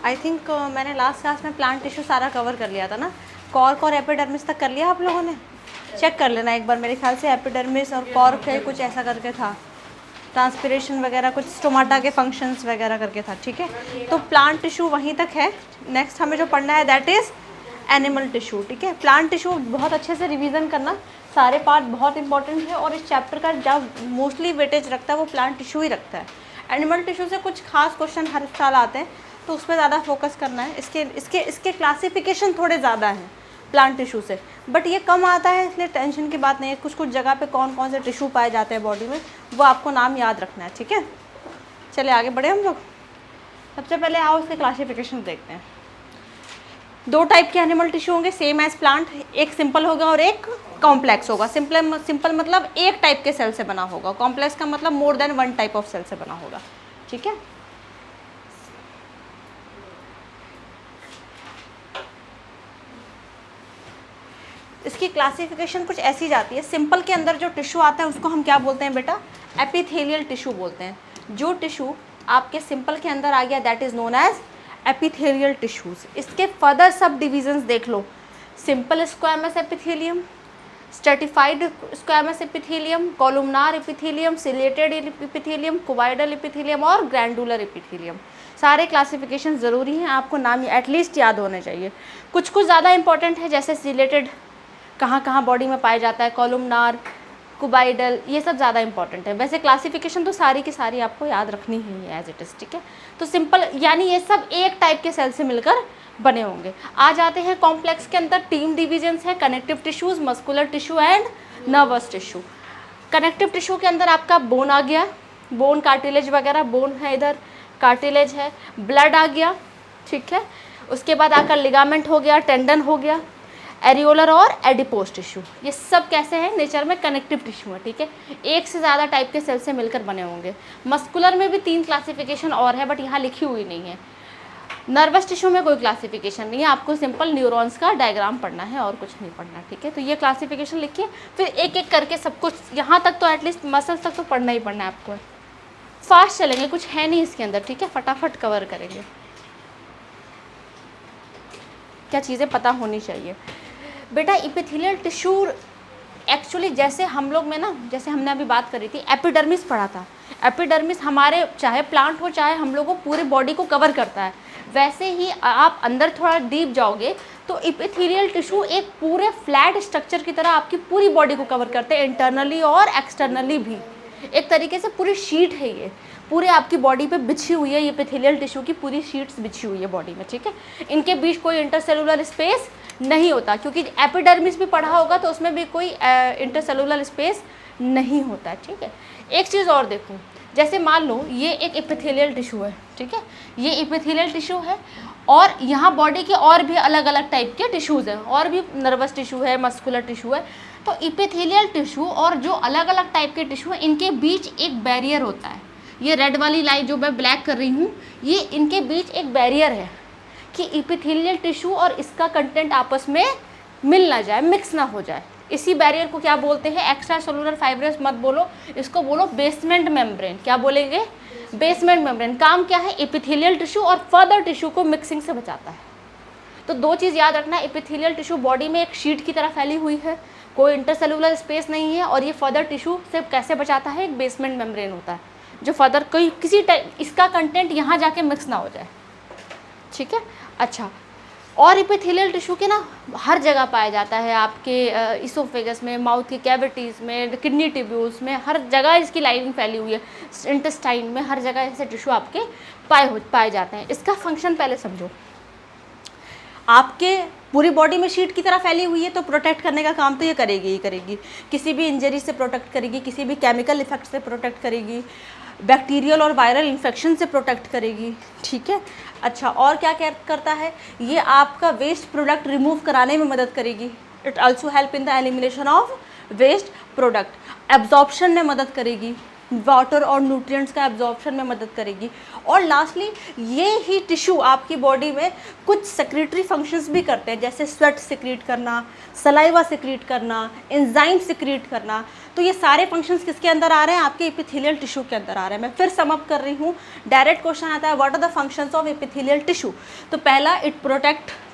I think मैंने last class में plant tissue सारा कवर कर लिया था ना, कॉर्क और एपिडर्मिस तक कर लिया आप लोगों ने? चेक कर लेना एक बार, मेरे ख्याल से एपिडर्मिस और कॉर्क है कुछ ऐसा करके था, ट्रांसपिरेशन वगैरह कुछ स्टोमाटा के फंक्शंस वगैरह करके था, ठीक है। तो प्लांट टिश्यू वहीं तक है। नेक्स्ट हमें जो पढ़ना है दैट इज़ एनिमल टिश्यू, ठीक है। प्लांट टिश्यू बहुत अच्छे से रिवीजन करना, सारे पार्ट बहुत इंपॉर्टेंट है और इस चैप्टर का जब मोस्टली वेटेज रखता है वो प्लांट टिश्यू ही रखता है। एनिमल टिश्यू से कुछ खास क्वेश्चन हर साल आते हैं तो उस पर ज़्यादा फोकस करना है। इसके क्लासिफिकेशन थोड़े ज़्यादा हैं प्लांट टिश्यू से, बट ये कम आता है इसलिए टेंशन की बात नहीं है। कुछ कुछ जगह पे कौन कौन से टिश्यू पाए जाते हैं बॉडी में वो आपको नाम याद रखना है, ठीक है। चलिए आगे बढ़े हम लोग। सबसे पहले आओ इसके क्लासिफिकेशन देखते हैं। दो टाइप के एनिमल टिश्यू होंगे सेम एज प्लांट, एक सिंपल होगा और एक कॉम्प्लेक्स होगा। सिंपल मतलब एक टाइप के सेल से बना होगा, कॉम्प्लेक्स का मतलब more than one type of cell से बना होगा, ठीक है। इसकी क्लासिफिकेशन कुछ ऐसी जाती है। सिंपल के अंदर जो टिश्यू आता है उसको हम क्या बोलते हैं बेटा? एपिथेलियल टिश्यू बोलते हैं। जो टिश्यू आपके सिंपल के अंदर आ गया that is known as epithelial tissues. इसके फर्दर सब डिविजन्स देख लो, simple squamous epithelium, stratified squamous epithelium, columnar epithelium, ciliated epithelium, cuboidal epithelium और ग्रैंडुलर एपिथेलियम। सारे क्लासिफिकेशन ज़रूरी हैं, आपको नाम एटलीस्ट याद होने चाहिए। कुछ कुछ ज़्यादा इंपॉर्टेंट है, जैसे सिलेटेड कहाँ कहाँ बॉडी में पाया जाता है, कॉलुमनार, कुबाइडल, ये सब ज़्यादा इंपॉर्टेंट है। वैसे क्लासिफिकेशन तो सारी की सारी आपको याद रखनी ही है एज इट इज़, ठीक है। तो सिंपल यानी ये सब एक टाइप के सेल से मिलकर बने होंगे। आ जाते हैं कॉम्प्लेक्स के अंदर, तीन डिविजन्स हैं, connective tissues, muscular tissue and nervous tissue. Connective tissue के अंदर आपका बोन आ गया, बोन कार्टिलेज वगैरह, बोन है इधर, कार्टिलेज है, ब्लड आ गया, ठीक है। उसके बाद आकर लिगामेंट हो गया, टेंडन हो गया, एरियोलर और एडिपोज टिश्यू। ये सब कैसे हैं नेचर में? कनेक्टिव टिश्यू है, ठीक है। एक से ज़्यादा टाइप के सेल से मिलकर बने होंगे। मस्कुलर में भी तीन क्लासिफिकेशन और है बट यहाँ लिखी हुई नहीं है। नर्वस टिश्यू में कोई क्लासिफिकेशन नहीं है, आपको सिंपल न्यूरॉन्स का डायग्राम पढ़ना है और कुछ नहीं पढ़ना, ठीक है। तो ये क्लासिफिकेशन लिखिए, फिर एक एक करके सब कुछ यहाँ तक तो एटलीस्ट मसल्स तक तो पढ़ना ही पढ़ना है आपको। फास्ट चलेंगे, कुछ है नहीं इसके अंदर, ठीक है, फटाफट कवर करेंगे। क्या चीज़ें पता होनी चाहिए बेटा? एपिथेलियल टिश्यू एक्चुअली जैसे हम लोग में ना, जैसे हमने अभी बात करी थी, एपिडर्मिस पढ़ा था। एपिडर्मिस हमारे चाहे प्लांट हो चाहे हम लोगों पूरे बॉडी को कवर करता है। वैसे ही आप अंदर थोड़ा डीप जाओगे तो एपिथेलियल टिश्यू एक पूरे फ्लैट स्ट्रक्चर की तरह आपकी पूरी बॉडी को कवर करते हैं, इंटरनली और एक्सटर्नली भी। एक तरीके से पूरी शीट है ये, पूरे आपकी बॉडी पे बिछी हुई है। ये एपिथेलियल टिश्यू की पूरी शीट्स बिछी हुई है बॉडी में, ठीक है। इनके बीच कोई इंटरसेलुलर स्पेस नहीं होता, क्योंकि एपिडर्मिस भी पढ़ा होगा तो उसमें भी कोई इंटरसेलुलर स्पेस नहीं होता है, ठीक है। एक चीज़ और देखूँ, जैसे मान लो ये एक एपिथेलियल टिश्यू है, ठीक है, ये एपिथेलियल टिश्यू है और यहाँ बॉडी के और भी अलग अलग टाइप के टिश्यूज़ हैं, और भी नर्वस टिश्यू है, मस्कुलर टिश्यू है। तो एपिथेलियल टिश्यू और जो अलग अलग टाइप के टिश्यू हैं इनके बीच एक बैरियर होता है। ये रेड वाली लाइन जो मैं ब्लैक कर रही हूँ, ये इनके बीच एक बैरियर है कि एपिथेलियल टिश्यू और इसका कंटेंट आपस में मिल ना जाए, मिक्स ना हो जाए। इसी बैरियर को क्या बोलते हैं? एक्स्ट्रा सेलुलर फाइब्रस मत बोलो, इसको बोलो बेसमेंट मेम्ब्रेन। क्या बोलेंगे? Basement membrane. काम क्या है? एपिथेलियल टिश्यू और फर्दर टिश्यू को मिक्सिंग से बचाता है। तो दो चीज़ याद रखना, एपिथेलियल टिश्यू बॉडी में एक शीट की तरह फैली हुई है, कोई इंटरसेलुलर स्पेस नहीं है, और ये फर्दर टिश्यू से कैसे बचाता है? एक बेसमेंट मेम्ब्रेन होता है जो फर्दर कोई किसी टाइप इसका कंटेंट यहाँ जाके मिक्स ना हो जाए, ठीक है। अच्छा, और एपिथेलियल टिश्यू के ना हर जगह पाया जाता है, आपके इसोफेगस में, माउथ की कैविटीज़ में, किडनी ट्यूब्यूल्स में, हर जगह इसकी लाइनिंग फैली हुई है, इंटेस्टाइन में, हर जगह ऐसे टिश्यू आपके पाए जाते हैं। इसका फंक्शन पहले समझो। आपके पूरी बॉडी में शीट की तरह फैली हुई है तो प्रोटेक्ट करने का काम तो ये करेगी ही करेगी। किसी भी इंजरी से प्रोटेक्ट करेगी, किसी भी केमिकल इफेक्ट से प्रोटेक्ट करेगी, बैक्टीरियल और वायरल इन्फेक्शन से प्रोटेक्ट करेगी, ठीक है। अच्छा, और क्या करता है? ये आपका वेस्ट प्रोडक्ट रिमूव कराने में मदद करेगी। It also help in the elimination of waste product. Absorption में मदद करेगी, वाटर और न्यूट्रिएंट्स का एब्जॉर्प्शन में मदद करेगी। और लास्टली ये ही टिश्यू आपकी बॉडी में कुछ सेक्रेटरी फंक्शंस भी करते हैं, जैसे स्वेट सिक्रीट करना, सलाइवा सिक्रीट करना, एंजाइम सिक्रीट करना। तो ये सारे फंक्शंस किसके अंदर आ रहे हैं? आपके एपिथेलियल टिश्यू के अंदर आ रहे हैं। मैं फिर सम अप कर रही हूँ, डायरेक्ट क्वेश्चन आता है what are the functions of epithelial tissue. तो पहला, इट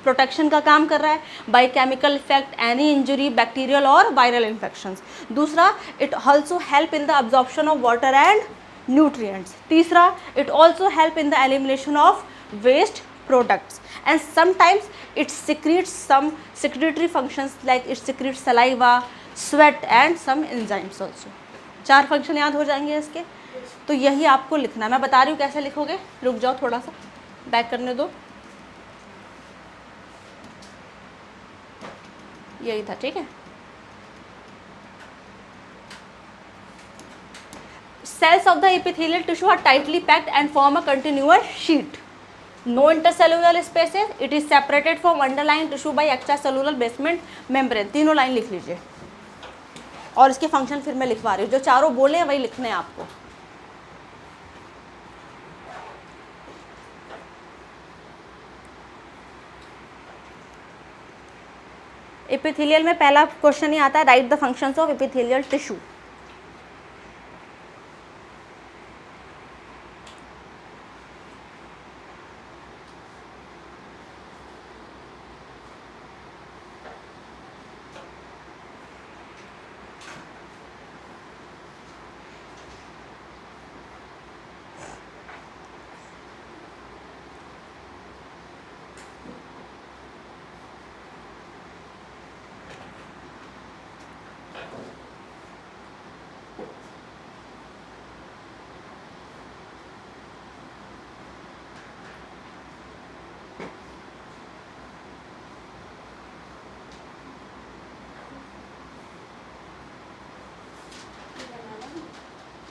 प्रोटेक्शन का काम कर रहा है by chemical effect, any injury, bacterial और वायरल इन्फेक्शंस। दूसरा, it also help in the absorption of water and nutrients. तीसरा, it also help in the elimination of waste products, and sometimes it secretes some secretory functions like it secretes saliva, sweat and some enzymes also। 4 function याद हो जाएंगे इसके। तो यही आपको लिखना है। मैं बता रही हूँ कैसे लिखोगे, रुक जाओ थोड़ा सा, बैक करने दो। यही था, ठीक है। Cells of the epithelial tissue are tightly packed and form a continuous sheet. No intercellular spaces. It is separated from underlying tissue by extracellular basement membrane। तीनों लाइन लिख लीजिए और इसके फंक्शन फिर मैं लिखवा रही हूँ। जो चारों बोले हैं वही लिखने हैं आपको। एपिथेलियल में पहला क्वेश्चन ही आता है, right the functions of epithelial tissue.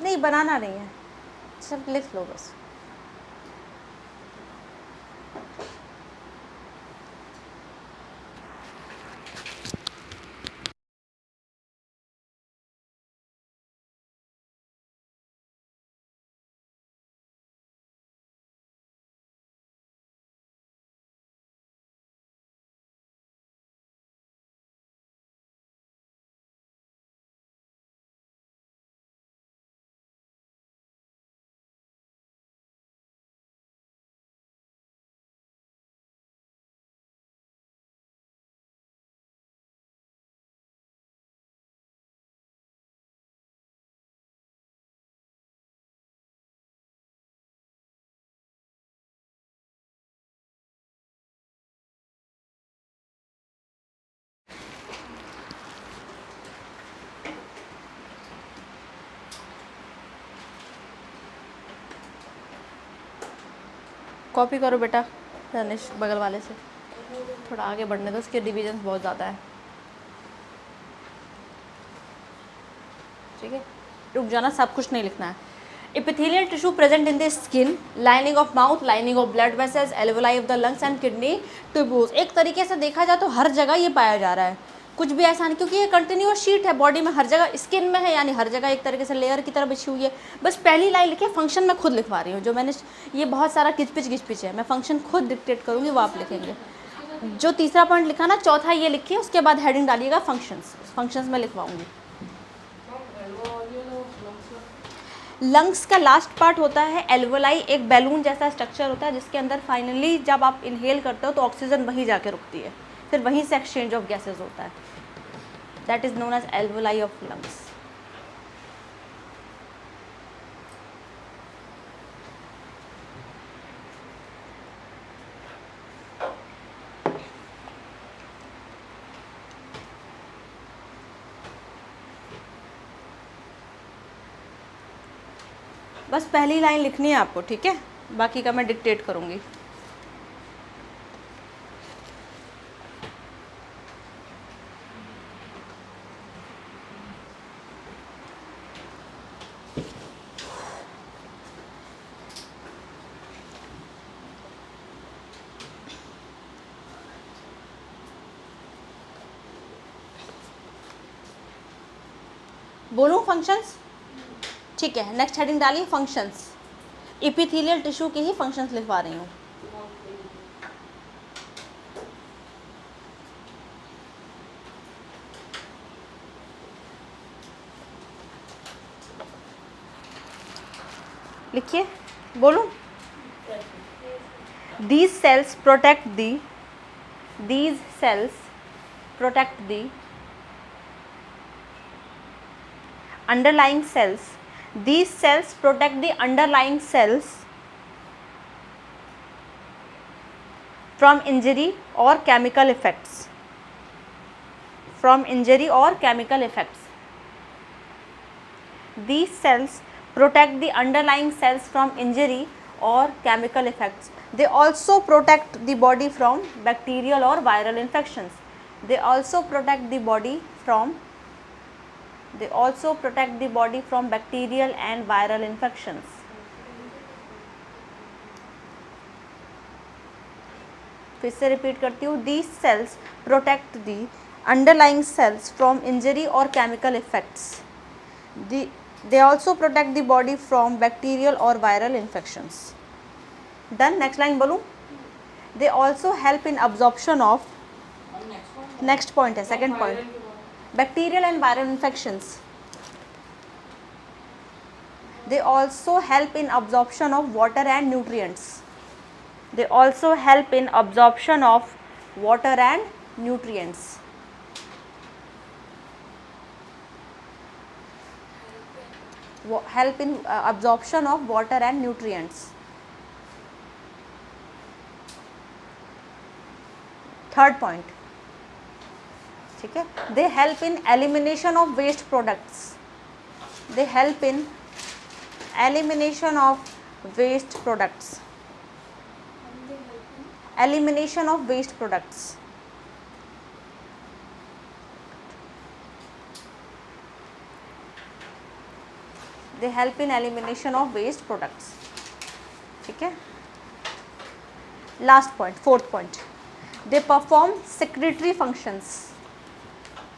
नहीं, बनाना नहीं है, सिर्फ लिख लो बस। कॉपी करो बेटा तनिष, बगल वाले से थोड़ा आगे बढ़ने दो, उसके डिविजन बहुत ज़्यादा है, ठीक है। रुक जाना, सब कुछ नहीं लिखना है। Epithelial tissue present in the skin, lining of mouth, lining of blood vessels, alveoli of the lungs and kidney tubules. एक तरीके से देखा जाए तो हर जगह ये पाया जा रहा है, कुछ भी ऐसा नहीं, क्योंकि ये कंटिन्यूअस शीट है बॉडी में, हर जगह स्किन में है, यानी हर जगह एक तरीके से लेयर की तरह बिछी हुई है। बस पहली लाइन लिखिए, फंक्शन मैं खुद लिखवा रही हूँ, जो मैंने ये बहुत सारा किचपिच है, मैं फंक्शन खुद डिक्टेट करूँगी, वो आप लिखेंगे। जो तीसरा पॉइंट लिखा ना, चौथा ये लिखिए, उसके बाद हेडिंग डालिएगा फंक्शंस में लिखवाऊंगी। लंग्स का लास्ट पार्ट होता है एल्वोलाई, एक बैलून जैसा स्ट्रक्चर होता है जिसके अंदर फाइनली जब आप इनहेल करते हो तो ऑक्सीजन वहीं जाके रुकती है, फिर वहीं से एक्सचेंज ऑफ गैसेज होता है, that is known as alveoli of lungs. बस पहली लाइन लिखनी है आपको, ठीक है, बाकी का मैं डिक्टेट करूँगी। बोलूँ फंक्शंस, ठीक है। नेक्स्ट हेडिंग डालिए फंक्शंस। इपिथेलियल टिश्यू के ही फंक्शंस लिखवा रही हूँ। लिखिए, बोलूं? These cells protect the underlying cells. These cells protect the underlying cells from injury or chemical effects. These cells protect the underlying cells from injury or chemical effects. They also protect the body from bacterial or viral infections. They also protect the body from bacterial and viral infections. फिर से repeat करती हूँ, these cells protect the underlying cells from injury or chemical effects. They also protect the body from bacterial or viral infections. Done. Next line बोलूँ? They also help in absorption of, next point है, second point, bacterial and viral infections. They also help in absorption of water and nutrients. They also help in absorption of water and nutrients. Help in absorption of water and nutrients. Third point, ठीक है, they help in elimination of waste products. They help in elimination of waste products. Elimination of waste products. They help in elimination of waste products. ठीक है. Last point, fourth point. They perform secretory functions.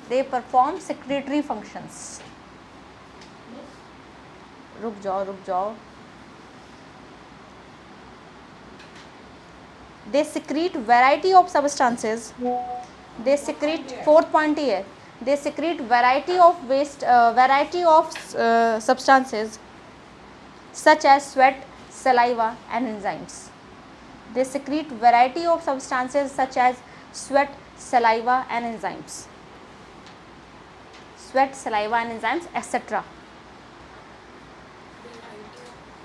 They perform secretory functions. रुक जाओ. They secrete variety of substances. They secrete, fourth point here, they secrete variety of waste, substances such as sweat, saliva and enzymes. They secrete variety of substances such as sweat, saliva and enzymes. Sweat, saliva and enzymes, etc.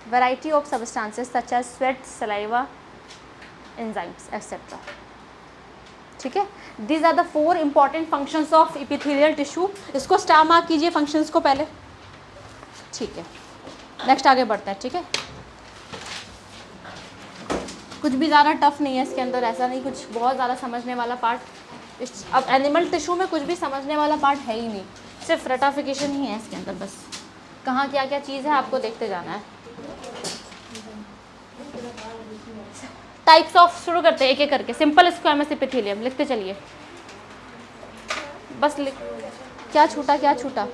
Variety of substances such as sweat, saliva, enzymes, etc. ठीक है. These are the four important functions of epithelial tissue. इसको star mark कीजिए functions को पहले. ठीक है. Next आगे बढ़ते हैं. ठीक है. कुछ भी ज़्यादा टफ नहीं है इसके अंदर, ऐसा नहीं कुछ बहुत ज़्यादा समझने वाला पार्ट. अब एनिमल टिश्यू में कुछ भी समझने वाला पार्ट है ही नहीं, सिर्फ रटाफिकेशन ही है इसके अंदर. बस कहाँ क्या क्या चीज़ है आपको देखते जाना है. टाइप्स ऑफ शुरू करते हैं एक एक करके. सिंपल स्क्वैमस एपिथेलियम लिखते चलिए. बस क्या छूटा.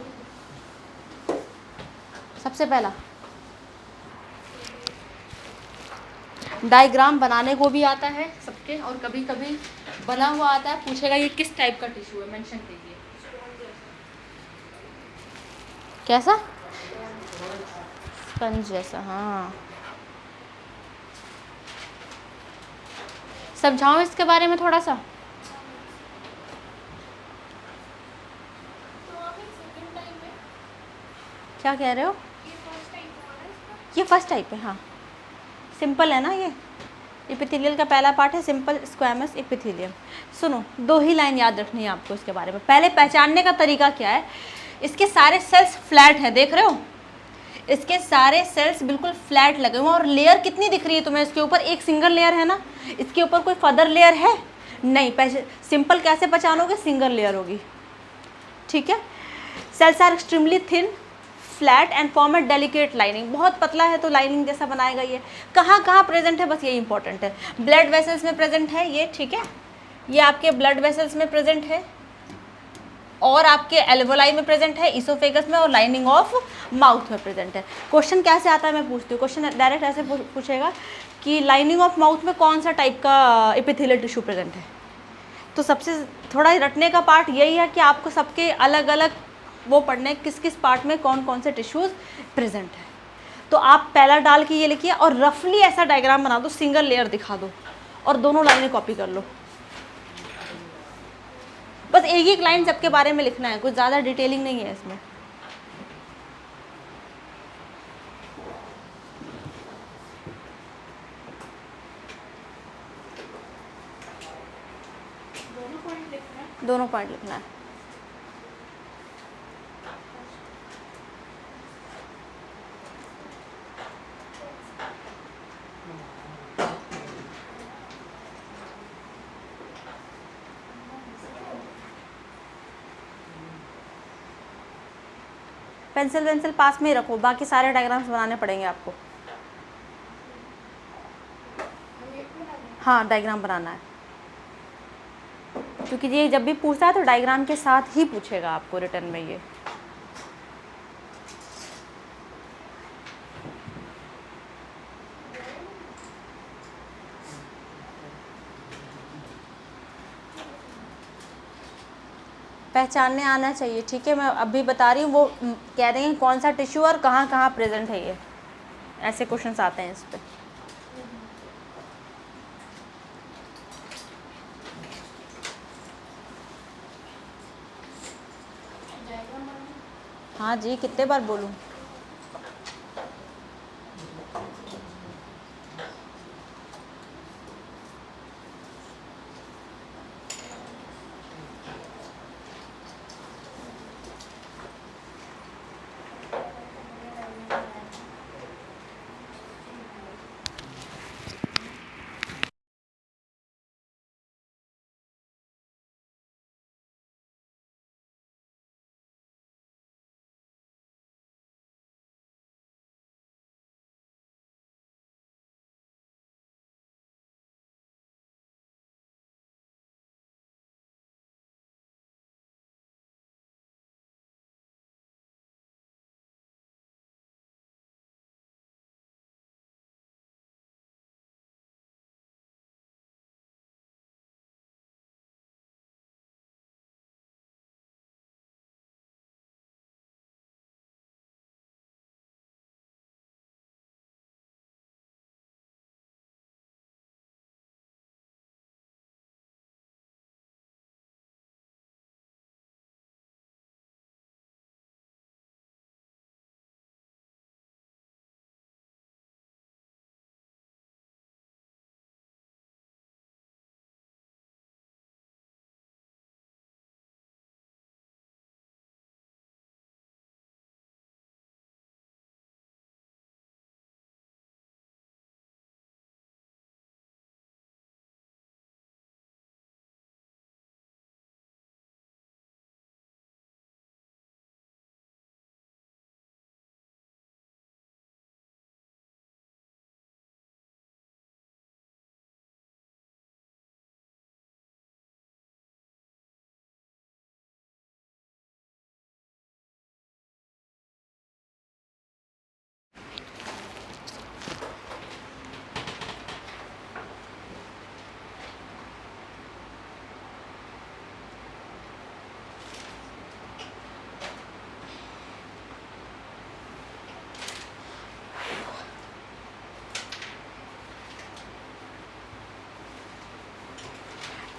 सबसे पहला डायग्राम बनाने को भी आता है सबके, और कभी कभी बना हुआ आता है. पूछेगा ये किस टाइप का टिश्यू है, मेंशन कीजिए. कैसा? स्पंज जैसा. हाँ, समझाओ इसके बारे में थोड़ा सा. क्या कह रहे हो? ये फर्स्ट टाइप है. हाँ, सिंपल है ना. ये एपिथेलियल का पहला पार्ट है सिंपल स्क्वैमस एपिथेलियम. सुनो, 2 ही लाइन याद रखनी है आपको इसके बारे में. पहले पहचानने का तरीका क्या है, इसके सारे सेल्स फ्लैट हैं, देख रहे हो? इसके सारे सेल्स बिल्कुल फ्लैट लगे हुए हैं. और लेयर कितनी दिख रही है तुम्हें? इसके ऊपर एक सिंगल लेयर है ना, इसके ऊपर कोई फर्दर लेयर है नहीं. सिंपल कैसे पहचानोगे? सिंगल लेयर होगी. ठीक है. Cells are extremely thin, flat and form a delicate lining. बहुत पतला है तो लाइनिंग जैसा बनाएगा. ये कहाँ प्रेजेंट है, बस ये इंपॉर्टेंट है. ब्लड वेसल्स में प्रेजेंट है ये. ठीक है, ये आपके ब्लड वेसल्स में प्रेजेंट है. और आपके एल्वोलाई में प्रेजेंट है, इसोफेगस में और लाइनिंग ऑफ माउथ में प्रेजेंट है। क्वेश्चन कैसे आता है मैं पूछती हूँ, क्वेश्चन डायरेक्ट ऐसे पूछेगा कि लाइनिंग ऑफ माउथ में कौन सा टाइप का एपिथेलियल टिश्यू प्रेजेंट है। तो सबसे थोड़ा रटने का पार्ट यही है कि आपको सबके अलग अलग वो पढ़ने किस किस पार्ट में कौन कौन से टिश्यूज प्रेजेंट है। तो आप पहला डाल के ये लिखिए और रफली ऐसा डायग्राम बना दो, सिंगल लेयर दिखा दो और दोनों लाइनें कॉपी कर लो। बस एक एक लाइन सबके बारे में लिखना है, कुछ ज़्यादा डिटेलिंग नहीं है इसमें। दोनों पॉइंट लिखना है। पेंसिल वेंसिल पास में ही रखो, बाकी सारे डायग्राम्स बनाने पड़ेंगे आपको। हाँ डायग्राम बनाना है, क्योंकि ये जब भी पूछता है तो डायग्राम के साथ ही पूछेगा आपको रिटर्न में। ये पहचानने आना चाहिए, ठीक है। मैं अभी बता रही हूँ, वो कह रहे हैं कौन सा टिश्यू और कहाँ कहाँ प्रेजेंट है। ये ऐसे क्वेश्चंस आते हैं इस पर। हाँ जी, कितने बार बोलूँ।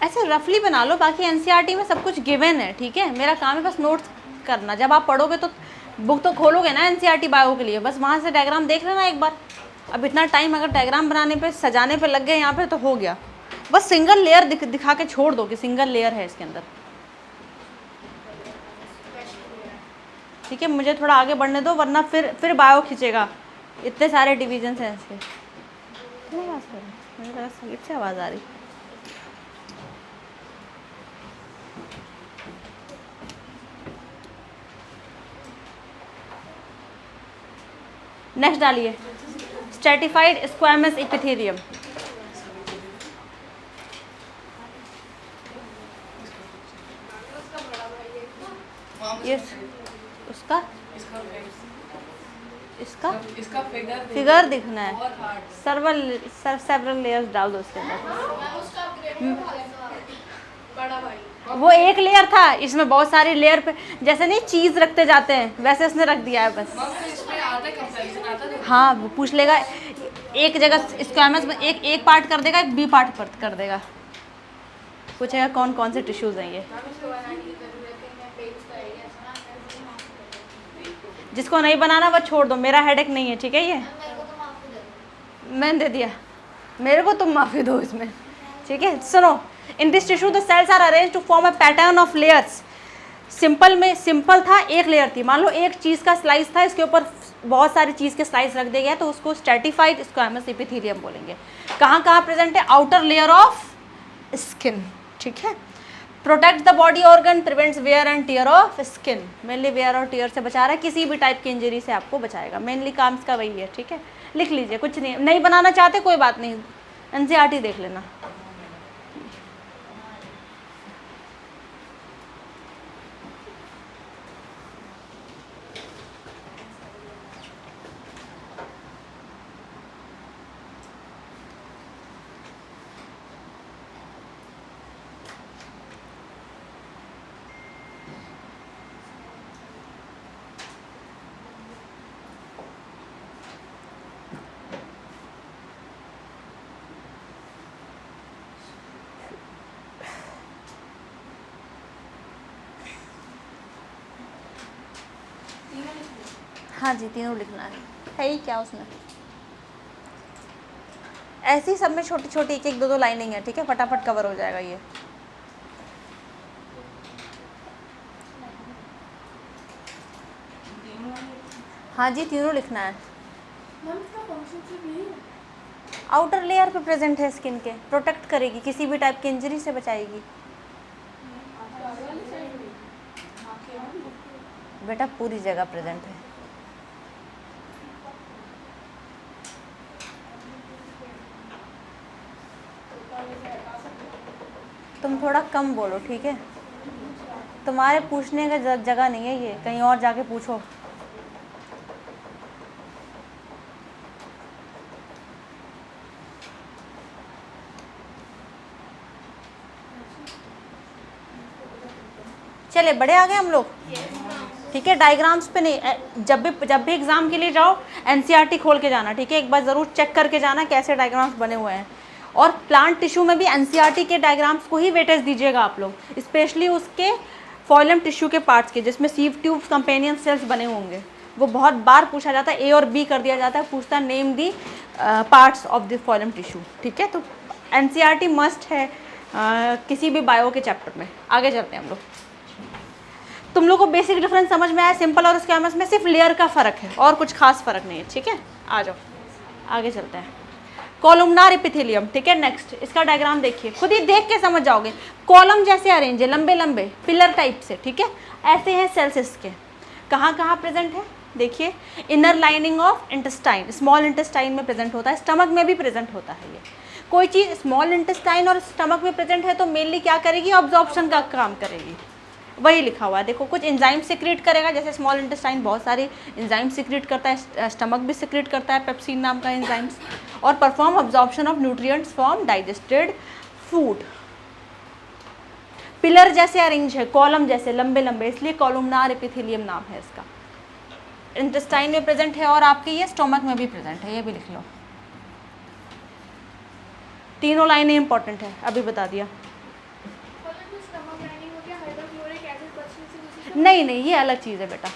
ऐसे रफली बना लो, बाकी एनसीईआरटी में सब कुछ गिवन है, ठीक है। मेरा काम है बस नोट्स करना। जब आप पढ़ोगे तो बुक तो खोलोगे ना एनसीईआरटी बायो के लिए, बस वहाँ से डायग्राम देख लेना एक बार। अब इतना टाइम अगर डायग्राम बनाने पे सजाने पे लग गए यहाँ पे तो हो गया। बस सिंगल लेयर दिखा के छोड़ दो कि सिंगल लेयर है इसके अंदर, ठीक है। मुझे थोड़ा आगे बढ़ने दो, वरना फिर बायो खींचेगा, इतने सारे डिविजन हैं इसके। मुझे लगा साइड से आवाज़ आ रही। नेक्स्ट डालिए, स्ट्रेटिफाइड स्क्वैमस एपिथेलियम। ये उसका इसका इसका फिगर दिखना है, सेवरल लेयर्स डाल दो उसके अंदर। वो एक लेयर था, इसमें बहुत सारी लेयर पे, जैसे नहीं चीज रखते जाते हैं वैसे उसने रख दिया है बस। हाँ वो पूछ लेगा, एक जगह स्क्वैमस में एक पार्ट कर देगा, एक बी पार्ट कर देगा, पूछेगा कौन कौन से टिश्यूज हैं ये। जिसको नहीं बनाना वो छोड़ दो, मेरा हेडेक नहीं है, ठीक है। ये मैंने दे दिया, मेरे को तुम माफी दो इसमें, ठीक है। सुनो, in this tissue the cells are arrange to form a pattern of layers. Simple में सिंपल था, एक लेयर थी, मान लो एक चीज़ का स्लाइस था, इसके ऊपर बहुत सारी चीज़ के स्लाइस रख दिए गए तो उसको स्ट्रेटिफाइड स्क्वैमस एपिथेलियम बोलेंगे। कहाँ कहाँ प्रेजेंट है? आउटर लेयर ऑफ स्किन, ठीक है। Protect the body organ, prevents wear and tear of skin, mainly wear और टीयर से बचा रहा है, किसी भी टाइप की इंजरी से आपको बचाएगा, मेनली काम इसका वही है, ठीक है। लिख लीजिए, कुछ नहीं बनाना चाहते कोई बात नहीं, एनसीईआरटी देख लेना। हाँ जी, तीनों लिखना है ही क्या उसमें, ऐसे ही सब में छोटी छोटी एक एक दो दो लाइनिंग है, ठीक है, फटाफट कवर हो जाएगा ये। हाँ जी, तीनों लिखना है। आउटर लेयर पे प्रेजेंट है स्किन के, प्रोटेक्ट करेगी, किसी भी टाइप की इंजरी से बचाएगी। बेटा पूरी जगह प्रेजेंट है। तुम थोड़ा कम बोलो, ठीक है, तुम्हारे पूछने का जगह नहीं है ये, कहीं और जाके पूछो। चले बड़े आ गए हम लोग, ठीक है। डायग्राम्स पे नहीं, जब भी एग्जाम के लिए जाओ एनसीईआरटी खोल के जाना, ठीक है, एक बार ज़रूर चेक करके जाना कैसे डायग्राम्स बने हुए हैं। और प्लांट टिश्यू में भी एनसीईआरटी के डायग्राम्स को ही वेटेज दीजिएगा आप लोग, स्पेशली उसके फॉइलम टिश्यू के पार्ट्स के, जिसमें सीव ट्यूब्स कंपेनियन सेल्स बने होंगे, वो बहुत बार पूछा जाता है, ए और बी कर दिया जाता है, पूछता है name the parts of the phloem tissue, ठीक है। तो एनसीईआरटी मस्ट है किसी भी बायो के चैप्टर में। आगे चलते हैं हम लोग। तुम लोग को बेसिक डिफरेंस समझ में आया, सिंपल और स्क्वैमस में सिर्फ लेयर का फ़र्क है और कुछ खास फ़र्क नहीं है, ठीक है। आ जाओ आगे चलते हैं। कॉलमनार एपिथेलियम, ठीक है। नेक्स्ट इसका डायग्राम देखिए, खुद ही देख के समझ जाओगे, कॉलम जैसे अरेंज है, लंबे लंबे पिलर टाइप से, ठीक है, ऐसे हैं सेल्स इसके। कहाँ कहाँ प्रेजेंट है देखिए, inner lining of intestine, small intestine में प्रेजेंट होता है, स्टमक में भी प्रेजेंट होता है। ये कोई चीज़ स्मॉल इंटेस्टाइन और स्टमक में प्रेजेंट है तो मेनली क्या करेगी? ऑब्जॉर्प्शन का काम करेगी, वही लिखा हुआ है देखो। कुछ एंजाइम सिक्रेट करेगा, जैसे स्मॉल इंटेस्टाइन बहुत सारे एंजाइम सिक्रेट करता है, स्टमक भी सिक्रेट करता है पेप्सिन नाम का एंजाइम्स, और perform absorption of nutrients from digested food. Pillar जैसे अरेंज है, कॉलम जैसे लंबे लंबे, इसलिए कॉलमनार एपिथेलियम नाम है इसका। इंटेस्टाइन में प्रेजेंट है और आपके ये स्टोमक में भी प्रेजेंट है, ये भी लिख लो। तीनों लाइनें इंपॉर्टेंट है, अभी बता दिया। नहीं नहीं, ये अलग चीज़ है बेटा,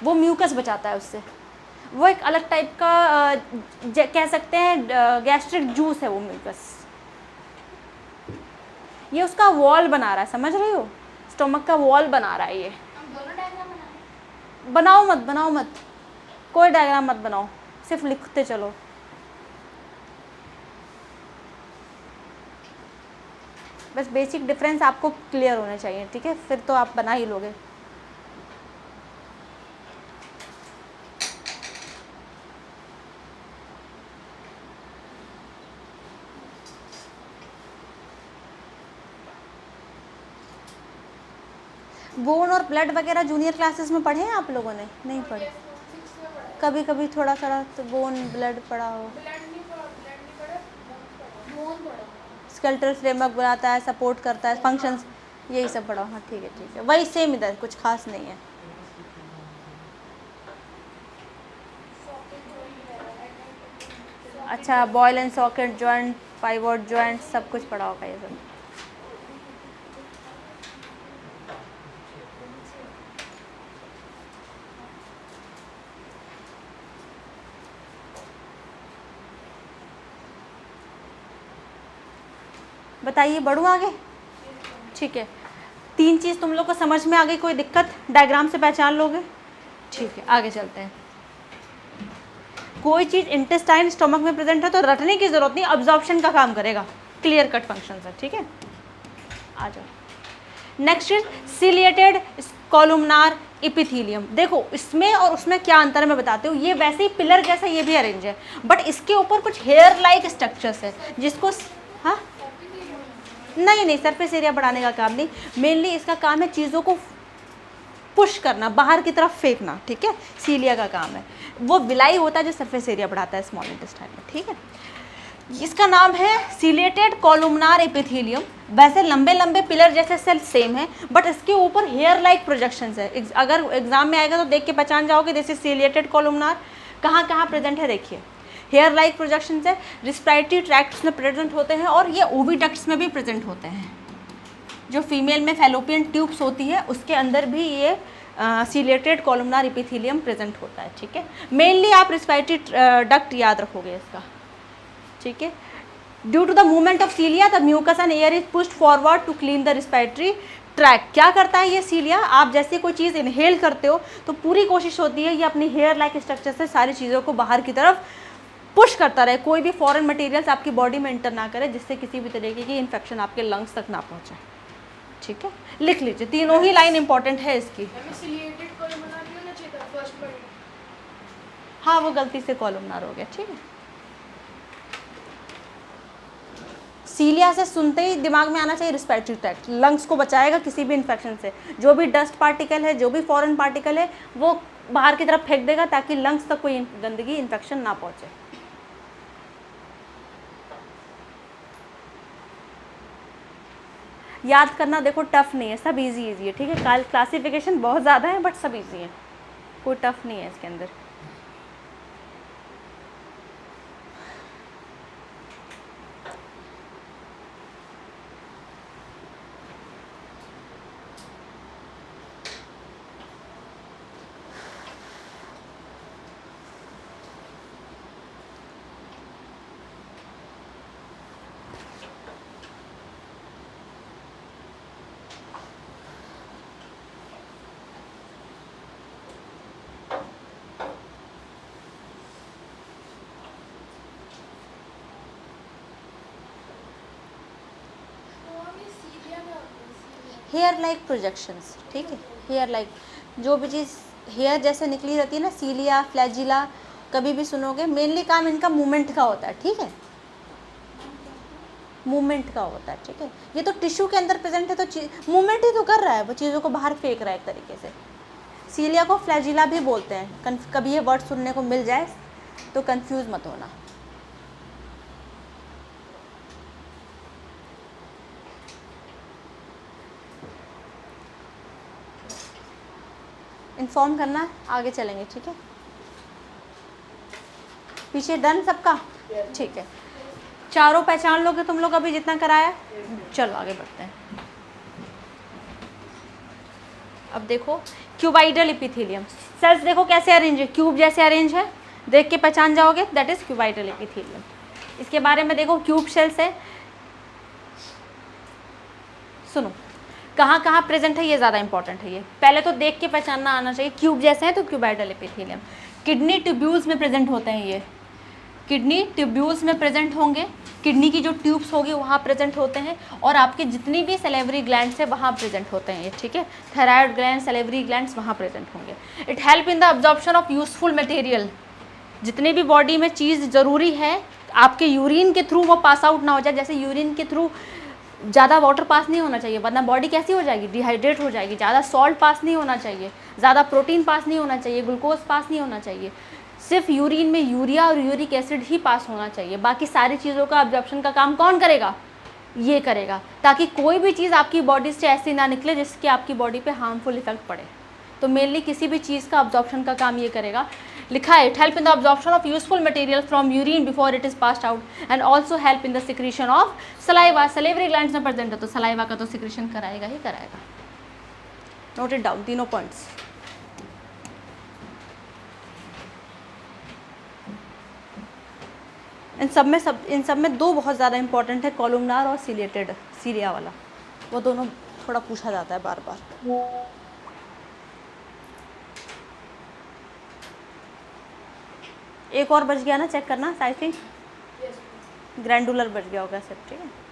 वो म्यूकस बचाता है उससे, वो एक अलग टाइप का कह सकते हैं गैस्ट्रिक जूस है वो म्यूकस, ये उसका वॉल बना रहा है, समझ रहे हो, स्टोमक का वॉल बना रहा है ये। बनाओ मत, कोई डायग्राम मत बनाओ, सिर्फ लिखते चलो। बस बेसिक डिफरेंस आपको क्लियर होने चाहिए, ठीक है, फिर तो आप बना ही लोगे। बोन और ब्लड वगैरह जूनियर क्लासेस में पढ़े हैं आप लोगों ने? नहीं पढ़े? कभी कभी थोड़ा थोड़ा तो बोन ब्लड पढ़ा हो। स्केलेटल फ्रेमवर्क बनाता है, सपोर्ट करता है, फंक्शंस, यही सब पढ़ा। हाँ ठीक है, वही सेम इधर, कुछ खास नहीं है। अच्छा, ball and socket joint, pivot joint, सब कुछ पढ़ा होगा ये सब। बताइए, बढ़ूँ आगे? ठीक है, 3 चीज़ तुम लोग को समझ में आ गई? कोई दिक्कत? डायग्राम से पहचान लोगे? ठीक है, आगे चलते हैं। कोई चीज़ इंटेस्टाइन स्टोमक में प्रेजेंट है तो रटने की जरूरत नहीं, अब्जॉर्प्शन का काम करेगा। क्लियर कट फंक्शन है, ठीक है। आ जाओ। Next is ciliated कॉलुमनार epithelium. देखो इसमें और उसमें क्या अंतर है मैं बताती हूँ। ये वैसे ही पिलर जैसा ये भी अरेंज है, बट इसके ऊपर कुछ हेयर लाइक स्ट्रक्चर्स है जिसको, हाँ नहीं, सरफेस एरिया बढ़ाने का काम नहीं, मेनली इसका काम है चीज़ों को पुश करना, बाहर की तरफ फेंकना, ठीक है। सीलिया का काम है, वो विलाई होता है जो सरफेस एरिया बढ़ाता है स्मॉल इंटेस्टाइन में, ठीक है। इसका नाम है सिलिएटेड कॉलुमनार एपिथेलियम। वैसे लंबे लंबे पिलर जैसे सेल सेम है, बट इसके ऊपर हेयर लाइक प्रोजेक्शंस है। अगर एग्जाम में आएगा तो देख के पहचान जाओगे, दिस इज सिलिएटेड कॉलुमनार। कहाँ कहाँ प्रेजेंट है देखिए, हेयर लाइक प्रोजेक्शंस है, रिस्पिरेटरी ट्रैक्ट्स में प्रेजेंट होते हैं और ये ओविडक्ट्स में भी प्रेजेंट होते हैं। जो फीमेल में फैलोपियन ट्यूब्स होती है उसके अंदर भी ये सिलिएटेड कॉलुमनार एपिथेलियम प्रेजेंट होता है, ठीक है। मेनली आप रिस्पिरेटरी डक्ट याद रखोगे इसका, ठीक है। Due to the movement of cilia the mucus and air is pushed forward to clean the respiratory tract. क्या करता है ये सीलिया, आप जैसे कोई चीज़ इनहेल करते हो तो पूरी कोशिश होती है ये अपनी हेयर लाइक स्ट्रक्चर से सारी चीज़ों को बाहर की तरफ पुश करता रहे, कोई भी फॉरेन मटेरियल्स आपकी बॉडी में इंटर ना करे, जिससे किसी भी तरीके की इन्फेक्शन आपके लंग्स तक ना पहुँचे, ठीक है। लिख लीजिए, तीनों ही लाइन इंपॉर्टेंट है इसकी। हाँ वो गलती से कॉलमनार हो गया, ठीक है। सीलिया से सुनते ही दिमाग में आना चाहिए रिस्पिरेटरी ट्रैक्ट, लंग्स को बचाएगा किसी भी इन्फेक्शन से। जो भी डस्ट पार्टिकल है, जो भी फॉरेन पार्टिकल है, वो बाहर की तरफ फेंक देगा ताकि लंग्स तक कोई गंदगी इन्फेक्शन ना पहुंचे। याद करना देखो टफ नहीं है, सब इजी है, ठीक है। क्लासिफिकेशन बहुत ज़्यादा है बट सब इजी है, कोई टफ नहीं है इसके अंदर। हेयर लाइक प्रोजेक्शंस, ठीक है। हेयर लाइक जो भी चीज़ हेयर जैसे निकली रहती है ना, सीलिया, फ्लैजिला, कभी भी सुनोगे, मेनली काम इनका मूवमेंट का होता है, ठीक है। मूवमेंट का होता है, ठीक है। ये तो टिश्यू के अंदर प्रेजेंट है तो मूवमेंट ही तो कर रहा है, वो चीज़ों को बाहर फेंक रहा है एक तरीके से। सीलिया को फ्लैजिला भी बोलते हैं, कभी ये वर्ड सुनने को मिल जाए तो कंफ्यूज मत होना। इन्फॉर्म करना, आगे चलेंगे, ठीक है। पीछे डन सबका, ठीक है। चारों पहचान लोगे तुम लोग अभी जितना कराया। चलो आगे बढ़ते हैं। अब देखो क्यूबाइडल एपिथेलियम सेल्स, देखो कैसे अरेंज है, क्यूब जैसे अरेंज है, देख के पहचान जाओगे, दैट इज क्यूबाइडल एपिथेलियम। इसके बारे में देखो, क्यूब सेल्स है, सुनो कहाँ कहाँ प्रेजेंट है, ये ज़्यादा इंपॉर्टेंट है। ये पहले तो देख के पहचानना आना चाहिए, क्यूब जैसे हैं तो क्यूबाइडल एपिथेलियम। किडनी ट्यूब्यूल्स में प्रेजेंट होते हैं, ये किडनी ट्यूब्यूल्स में प्रेजेंट होंगे, किडनी की जो ट्यूब्स होगी वहाँ प्रेजेंट होते हैं, और आपके जितनी भी सेलेवरी ग्लैंड्स है वहाँ प्रेजेंट होते हैं ये, ठीक है। थायराइड ग्लैंड, सेलेवरी ग्लैंड्स वहाँ प्रेजेंट होंगे। It help in the absorption of useful material. जितनी भी बॉडी में चीज़ ज़रूरी है, आपके यूरिन के थ्रू वो पास आउट ना हो जाए, जैसे यूरिन के थ्रू ज़्यादा वाटर पास नहीं होना चाहिए, वरना बॉडी कैसी हो जाएगी, डिहाइड्रेट हो जाएगी। ज़्यादा सॉल्ट पास नहीं होना चाहिए, ज़्यादा प्रोटीन पास नहीं होना चाहिए, ग्लूकोज पास नहीं होना चाहिए। सिर्फ यूरिन में यूरिया और यूरिक एसिड ही पास होना चाहिए। बाकी सारी चीज़ों का अब्जॉर्प्शन का काम कौन करेगा, ये करेगा, ताकि कोई भी चीज़ आपकी बॉडी से ऐसी ना निकले जिसके आपकी बॉडी पे हार्मफुल इफेक्ट पड़े। तो मेनली किसी भी चीज़ का अब्जॉर्प्शन का काम ये करेगा। लिखा है, it help in the absorption of useful material from urine before it is passed out and also help in the secretion of saliva. Salivary glands में प्रेजेंट है तो सलाइवा का तो सिक्रीशन कराएगा ही कराएगा। नोट इट डाउन, तीनों points. इन सब में दो बहुत ज़्यादा इंपॉर्टेंट है, कॉलुमनार और सिलिएटेड, सीलिया वाला, वो दोनों थोड़ा पूछा जाता है बार बार। एक और बच गया ना, चेक करना, आई थिंक ग्रैंडुलर बच गया होगा सब, ठीक है।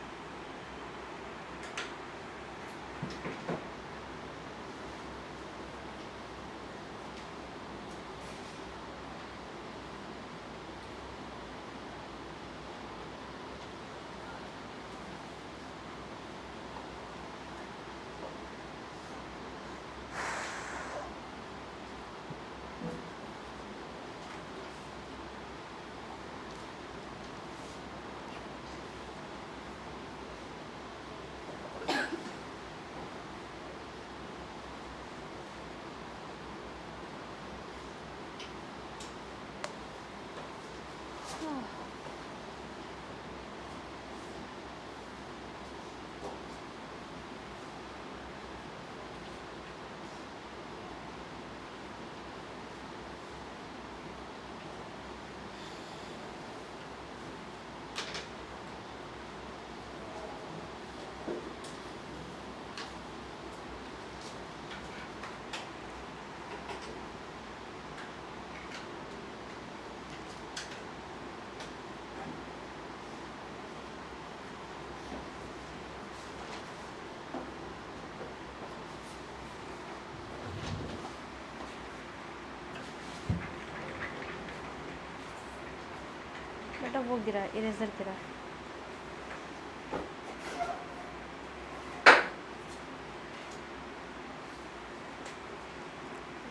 बेटा वो गिरा, इरेजर गिरा।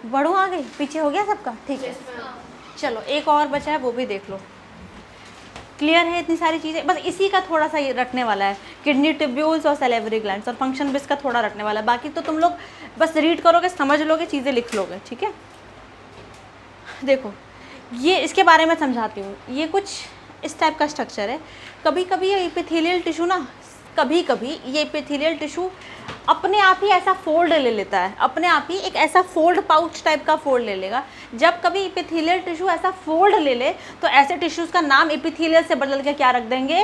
बढ़ू आ गई, पीछे हो गया सबका, ठीक है। चलो एक और बचा है, वो भी देख लो। क्लियर है इतनी सारी चीज़ें, बस इसी का थोड़ा सा ये रटने वाला है, किडनी ट्यूब्यूल्स और सैलिवरी ग्लैंड्स और फंक्शन भी इसका थोड़ा रटने वाला है। बाकी तो तुम लोग बस रीड करोगे, समझ लोगे, चीज़ें लिख लोगे, ठीक है। देखो ये इसके बारे में समझाती हूँ। ये कुछ इस टाइप का स्ट्रक्चर है। कभी कभी ये एपिथेलियल टिश्यू ना, कभी कभी ये एपिथेलियल टिश्यू अपने आप ही ऐसा फोल्ड ले लेता है, अपने आप ही एक ऐसा फोल्ड पाउच टाइप का फोल्ड ले लेगा। जब कभी एपिथेलियल टिश्यू ऐसा फोल्ड ले ले तो ऐसे टिश्यूज़ का नाम एपिथेलियल से बदल के क्या रख देंगे,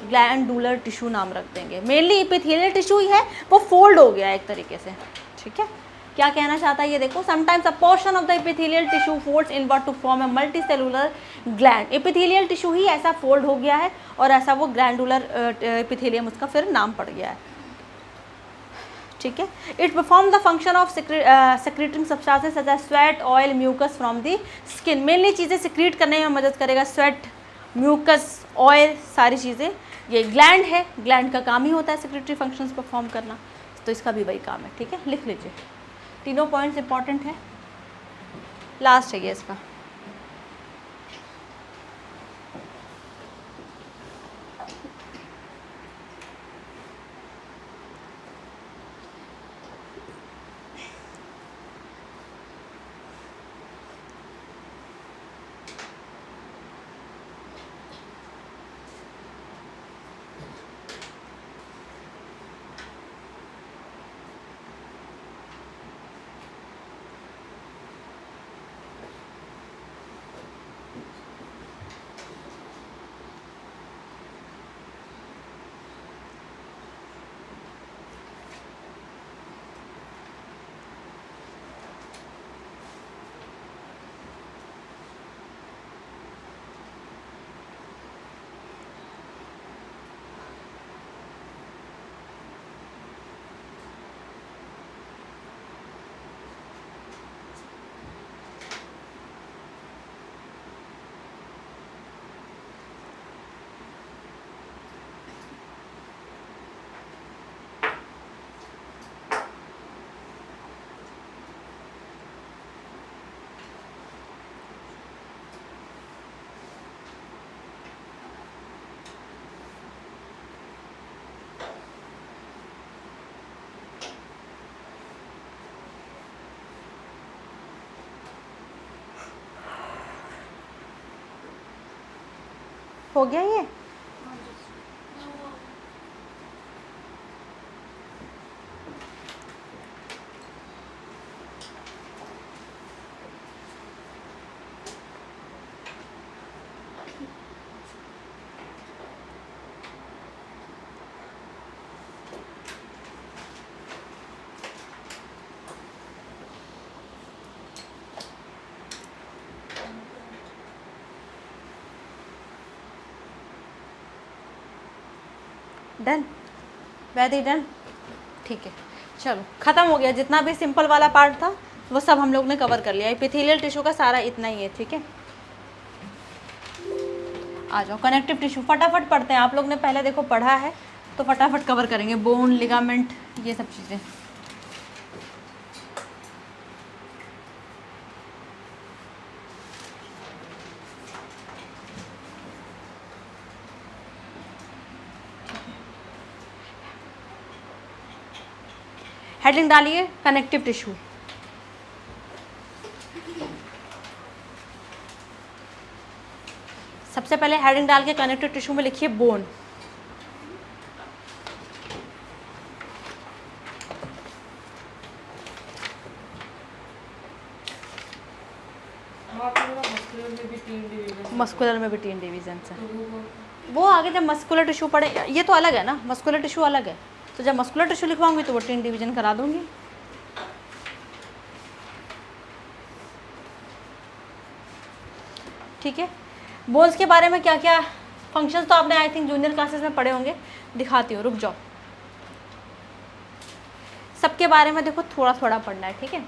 ग्लैंडुलर टिश्यू नाम रख देंगे। मेनली एपिथेलियल टिश्यू ही है, वो फोल्ड हो गया एक तरीके से, ठीक है। क्या कहना चाहता है ये देखो, sometimes a portion of the epithelial tissue folds invert to form a multicellular gland. Epithelial tissue ही ऐसा फोल्ड हो गया है और ऐसा वो ग्लैंडुलर एपिथेलियम उसका फिर नाम पड़ गया है, ठीक है। It perform the function of secreting substances such as sweat, oil, mucus from the skin. Mainly चीज़ें सिक्रीट करने में मदद करेगा, स्वेट, म्यूकस, ऑयल, सारी चीज़ें। ये ग्लैंड है, ग्लैंड का काम ही होता है सेक्रेटरी फंक्शंस परफॉर्म करना, तो इसका भी वही काम है, ठीक है। लिख लीजिए, तीनों पॉइंट्स इंपॉर्टेंट है। लास्ट है ये इसका, हो गया ये? डन, वैदी डन, ठीक है। चलो ख़त्म हो गया, जितना भी सिंपल वाला पार्ट था वो सब हम लोग ने कवर कर लिया। एपिथेलियल टिश्यू का सारा इतना ही है, ठीक है। आ जाओ कनेक्टिव टिश्यू, फटाफट पढ़ते हैं। आप लोग ने पहले देखो पढ़ा है तो फटाफट कवर करेंगे। बोन, लिगामेंट, ये सब चीज़ें। हेडिंग डालिए कनेक्टिव टिश्यू। सबसे पहले हेडिंग डाल के कनेक्टिव टिश्यू में लिखिए बोन। मस्कुलर में भी 3 डिवीजन है। वो आगे जब मस्कुलर टिश्यू पढ़े, ये तो अलग है ना, मस्कुलर टिश्यू अलग है, तो जब मस्कुलर टिश्यू लिखवाऊंगी तो वो 3 डिवीजन करा दूंगी। ठीक है। बोन्स के बारे में क्या क्या फंक्शंस तो आपने आई थिंक जूनियर क्लासेस में पढ़े होंगे, दिखाती हूँ, रुक जाओ। सबके बारे में देखो थोड़ा थोड़ा पढ़ना है, ठीक है।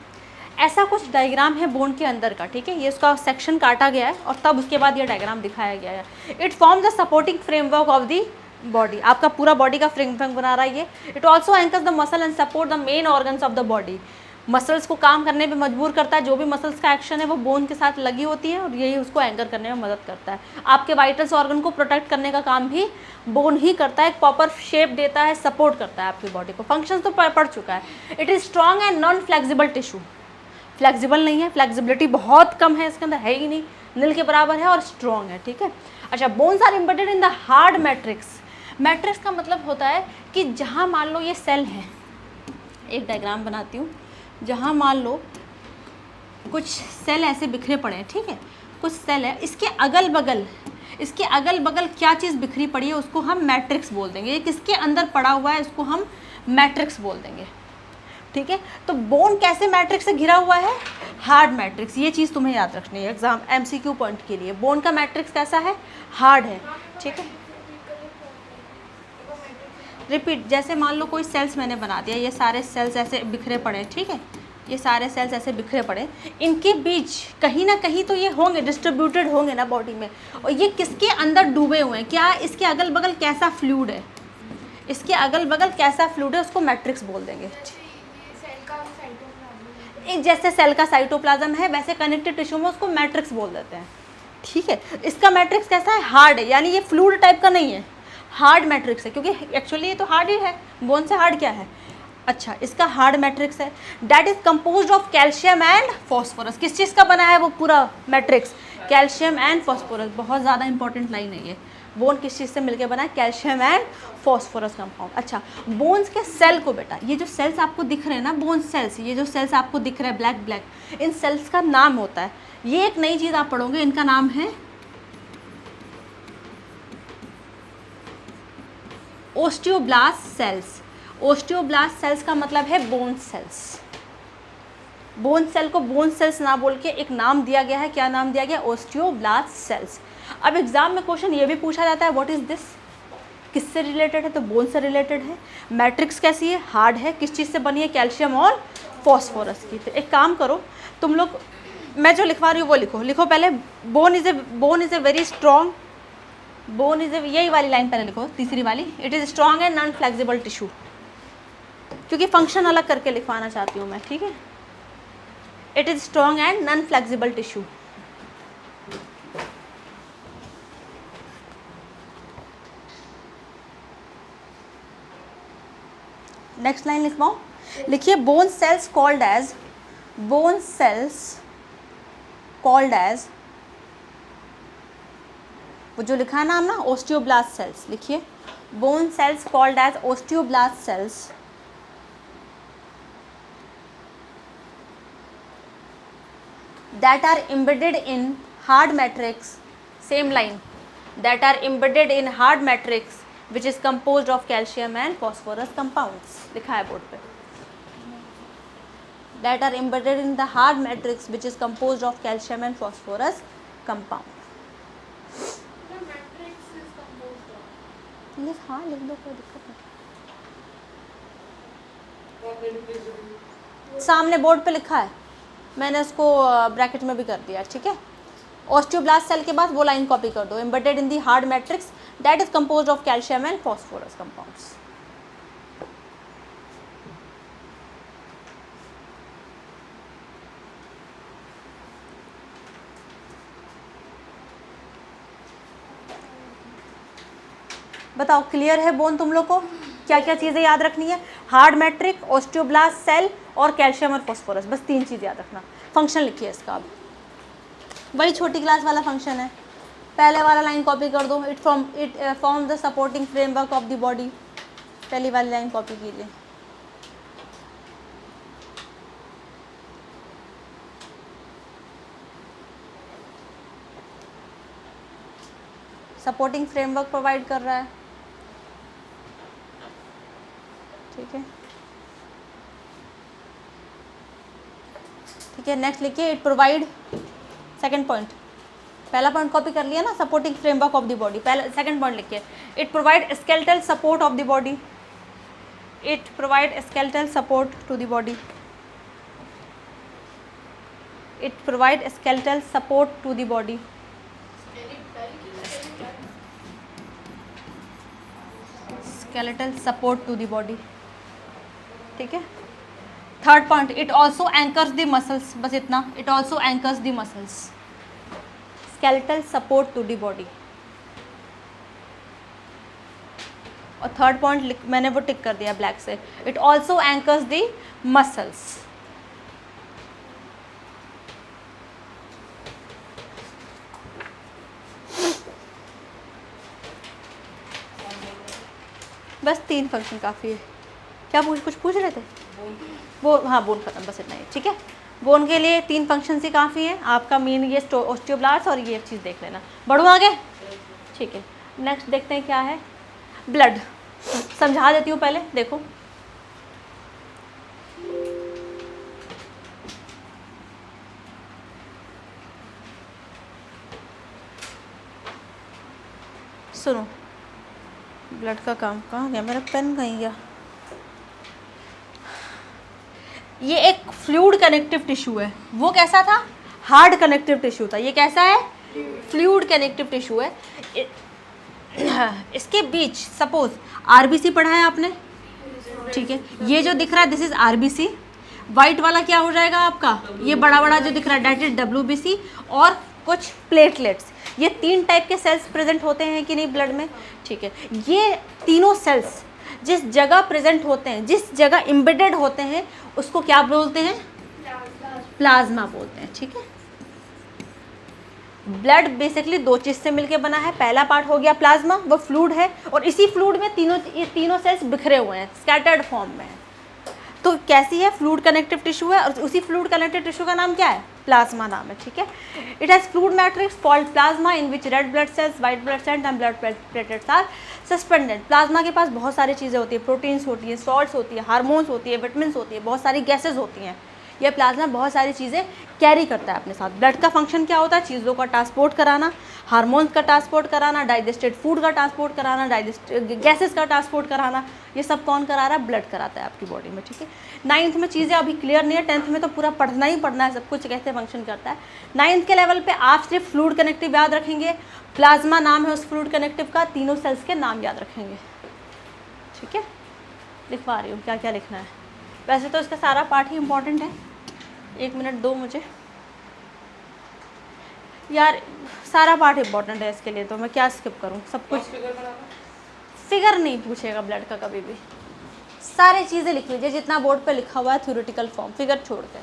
ऐसा कुछ डायग्राम है बोन के अंदर का, ठीक है। ये उसका सेक्शन काटा गया है और तब उसके बाद ये डायग्राम दिखाया गया है। It form the supporting framework of the body, आपका पूरा बॉडी का फ्रेमवर्क बना रहा है ये। It also anchors the muscle and support the main organs of the body, muscles को काम करने पे मजबूर करता है। जो भी मसल्स का एक्शन है वो बोन के साथ लगी होती है और यही उसको एंकर करने में मदद करता है। आपके वाइटल्स ऑर्गन को प्रोटेक्ट करने का काम भी बोन ही करता है, एक प्रॉपर शेप देता है, सपोर्ट करता है आपकी बॉडी को। फंक्शन तो पढ़ चुका है। It is strong and non flexible tissue, flexible नहीं है, फ्लेक्सिबिलिटी बहुत कम है इसके अंदर, है ही नहीं, नील के बराबर है, और स्ट्रॉन्ग है, ठीक है। अच्छा, bones are embedded in the hard matrix. Matrix का मतलब होता है कि जहाँ मान लो ये सेल है, एक डायग्राम बनाती हूँ, जहाँ मान लो कुछ सेल ऐसे बिखरे पड़े हैं, ठीक है, कुछ सेल है, इसके अगल बगल क्या चीज़ बिखरी पड़ी है उसको हम मैट्रिक्स बोल देंगे। ये किसके अंदर पड़ा हुआ है उसको हम मैट्रिक्स बोल देंगे, ठीक है। तो बोन कैसे मैट्रिक्स से घिरा हुआ है? Hard matrix. ये चीज़ तुम्हें याद रखनी है एग्जाम एमसीक्यू पॉइंट के लिए। बोन का मैट्रिक्स कैसा है? हार्ड है, ठीक है। रिपीट, जैसे मान लो कोई सेल्स मैंने बना दिया, ये सारे सेल्स ऐसे बिखरे पड़े हैं, ठीक है, ये सारे सेल्स ऐसे बिखरे पड़े, इनके बीच कहीं ना कहीं तो ये होंगे, डिस्ट्रीब्यूटेड होंगे ना बॉडी में, और ये किसके अंदर डूबे हुए हैं? क्या इसके अगल बगल कैसा फ्लूइड है, इसके अगल बगल कैसा फ्लूइड है, उसको मैट्रिक्स बोल देंगे। जैसे सेल का साइटोप्लाज्म है वैसे कनेक्टिव टिश्यू में उसको मैट्रिक्स बोल देते हैं, ठीक है। इसका मैट्रिक्स कैसा है? हार्ड है, यानी ये फ्लूइड टाइप का नहीं है, हार्ड मैट्रिक्स है, क्योंकि एक्चुअली ये तो हार्ड ही है, बोन से हार्ड क्या है। अच्छा, इसका हार्ड मैट्रिक्स है। That is composed of calcium and phosphorus. किस चीज़ का बना है वो पूरा मैट्रिक्स? Calcium and phosphorus. बहुत ज़्यादा इंपॉर्टेंट लाइन है ये। बोन किस चीज़ से मिलकर बना है? Calcium and phosphorus compound. अच्छा, बोन्स के सेल को बेटा, ये जो सेल्स आपको दिख रहे हैं ना, बोन सेल्स, ये जो सेल्स आपको दिख रहे हैं ब्लैक ब्लैक, इन सेल्स का नाम होता है, ये एक नई चीज़ आप पढ़ोगे, इनका नाम है ओस्टियोब्लास्ट सेल्स। ओस्टियोब्लास्ट सेल्स का मतलब है बोन सेल्स। बोन सेल को बोन सेल्स ना बोल के एक नाम दिया गया है, क्या नाम दिया गया? Osteoblast cells. अब एग्जाम में क्वेश्चन ये भी पूछा जाता है, व्हाट इज दिस, किससे रिलेटेड है? तो बोन से रिलेटेड है। मैट्रिक्स कैसी है? हार्ड है। किस चीज़ से बनी है? कैल्शियम और फॉस्फोरस की। तो एक काम करो तुम लोग, मैं जो लिखवा रही हूँ वो लिखो पहले। Bone is a very strong, bone is a, यही वाली लाइन पहले लिखो, तीसरी वाली। It is strong and non flexible tissue, क्योंकि फंक्शन अलग करके लिखवाना चाहती हूँ मैं, ठीक है। It is strong and non flexible tissue. Next line लिखवाओ, लिखिए bone cells called as, bone cells called as वो जो लिखा है नाम ना, ओस्टियोब्लास्ट सेल्स लिखिए, bone cells called as osteoblast sales that are embedded in hard matrix, same line, that are embedded in hard matrix which is composed of calcium and phosphorus compounds, लिखा है board पे, that are embedded in the hard matrix which is composed of calcium and phosphorus compound. ये हाँ लिख दो, कोई दिक्कत नहीं, सामने बोर्ड पे लिखा है, मैंने उसको ब्रैकेट में भी कर दिया, ठीक है। ओस्टियोब्लास्ट सेल के बाद वो लाइन कॉपी कर दो, embedded in the hard matrix that is composed of calcium and phosphorus compounds. बताओ क्लियर है बोन तुम लोग को? क्या क्या चीज़ें याद रखनी है? हार्ड मैट्रिक, ओस्टियोब्लास्ट सेल और कैल्शियम और फॉस्फोरस, बस 3 चीज़ याद रखना। फंक्शन लिखिए इसका, अब वही छोटी क्लास वाला फंक्शन है, पहले वाला लाइन कॉपी कर दो, it form the supporting framework of the body, पहली वाली लाइन कॉपी कीजिए। सपोर्टिंग फ्रेमवर्क प्रोवाइड कर रहा है, ठीक है, ठीक है। नेक्स्ट लिखिए, इट प्रोवाइड, सेकंड पॉइंट, पहला पॉइंट कॉपी कर लिया ना, supporting framework of the body, पहला सेकंड पॉइंट लिखिए, it provide skeletal support of the body, it provide skeletal support to the body, it provide skeletal support to the body, skeletal support to the body, ठीक है। Third point, it also anchors the muscles, बस इतना, it also anchors the muscles, skeletal support to the body. और third point मैंने वो tick कर दिया black से, it also anchors the muscles. बस 3 फंक्शन काफ़ी है। क्या कुछ पूछ रहे थे? वो हाँ, बोन खत्म, बस इतना ही, ठीक है। बोन के लिए 3 फंक्शन ही काफ़ी हैं, आपका मेन ये ओस्टियोब्लास्ट और ये एक चीज़ देख लेना। बढ़ो आगे, ठीक है। नेक्स्ट देखते हैं क्या है, ब्लड। समझा देती हूँ पहले, देखो सुनो, ब्लड का काम कहाँ गया, मेरा पेन कहीं गया। ये एक फ्लूइड कनेक्टिव टिश्यू है, वो कैसा था? हार्ड कनेक्टिव टिश्यू था। ये कैसा है? फ्लूइड कनेक्टिव टिश्यू है। इसके बीच सपोज आरबीसी पढ़ा है आपने, ठीक है। ये जो दिख रहा है दिस इज आरबीसी, वाइट वाला क्या हो जाएगा आपका, ये बड़ा बड़ा जो दिख रहा है डेट इज डब्ल्यूबीसी, और कुछ प्लेटलेट्स। ये 3 टाइप के सेल्स प्रेजेंट होते हैं कि नहीं ब्लड में, ठीक है। ये तीनों सेल्स जिस जगह प्रेजेंट होते हैं, जिस जगह एम्बेडेड होते हैं, उसको क्या बोलते हैं? प्लाज्मा बोलते हैं, ठीक है। ब्लड बेसिकली 2 चीज़ से मिलके बना है। पहला पार्ट हो गया प्लाज्मा, वो फ्लूइड है, और इसी फ्लूइड में ये तीनों सेल्स बिखरे हुए हैं, स्कैटर्ड फॉर्म में है। तो कैसी है? फ्लूइड कनेक्टिव टिश्यू है, और उसी फ्लूइड कनेक्टिव टिश्यू का नाम क्या है? प्लाज्मा नाम है, ठीक है। It has fluid matrix called plasma in which red blood cells, white blood cells and blood platelets are suspended. Plasma के पास बहुत सारी चीज़ें होती है, प्रोटीन्स होती है, सॉल्ट्स होती है, हार्मोन्स होती है, विटामिन्स होती है, बहुत सारी गैसेज होती हैं। यह प्लाज्मा बहुत सारी चीज़ें कैरी करता है अपने साथ। ब्लड का फंक्शन क्या होता है? चीज़ों का ट्रांसपोर्ट कराना, हार्मोन्स का ट्रांसपोर्ट कराना, डाइजेस्टेड फूड का ट्रांसपोर्ट कराना, गैसेस का ट्रांसपोर्ट कराना, ये सब कौन करा रहा है? ब्लड कराता है आपकी बॉडी में, ठीक है। 9th में चीज़ें अभी क्लियर नहीं है, 10th में तो पूरा पढ़ना ही पढ़ना है सब कुछ, कैसे फंक्शन करता है। 9th के लेवल पे आप सिर्फ फ्लूइड कनेक्टिव याद रखेंगे, प्लाज्मा नाम है उस फ्लूइड कनेक्टिव का, तीनों सेल्स के नाम याद रखेंगे, ठीक है। लिखवा रही हूँ क्या क्या लिखना है। वैसे तो इसका सारा पार्ट ही इम्पॉर्टेंट है, 1 मिनट दो मुझे यार, सारा पार्ट इम्पॉर्टेंट है इसके लिए, तो मैं क्या स्किप करूँ? सब कुछ फिगर नहीं पूछेगा ब्लड का कभी भी, सारी चीज़ें लिख लीजिए जितना बोर्ड पे लिखा हुआ है, थ्योरेटिकल फॉर्म, फिगर छोड़ के।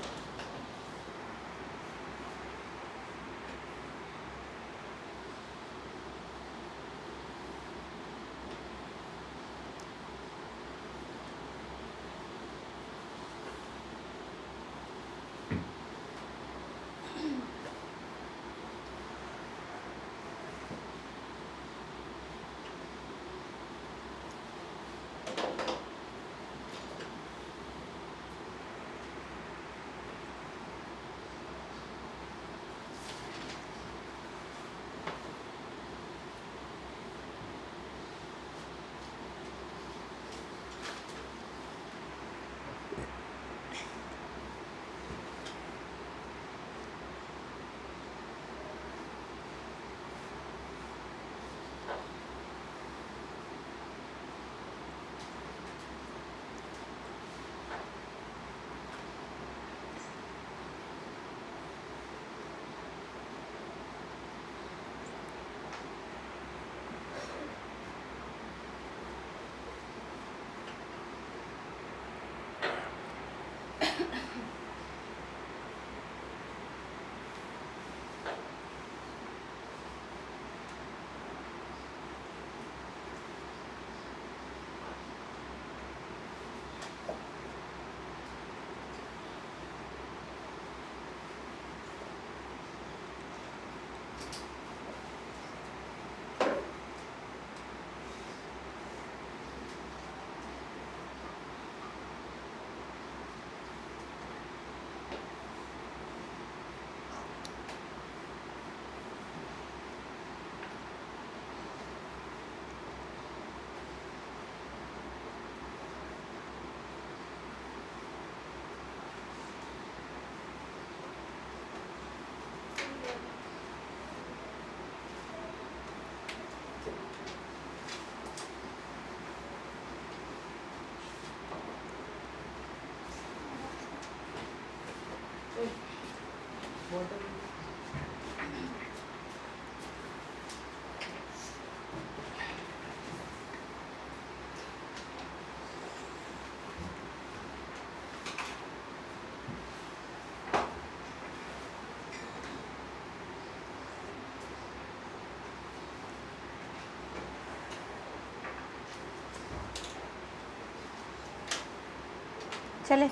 चले,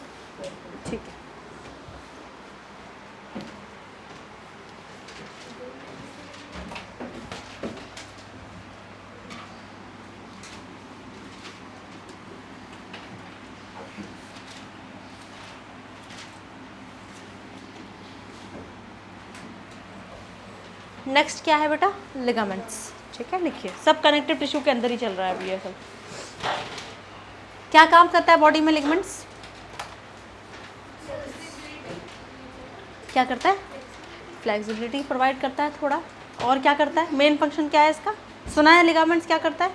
ठीक है। नेक्स्ट क्या है बेटा, लिगामेंट्स, ठीक है। लिखिए, सब कनेक्टिव टिश्यू के अंदर ही चल रहा है अभी ये सब। क्या काम करता है बॉडी में लिगामेंट्स? क्या करता है? फ्लेक्सिबिलिटी प्रोवाइड करता है थोड़ा, और क्या करता है, मेन फंक्शन क्या है इसका, सुना है लिगामेंट्स क्या करता है?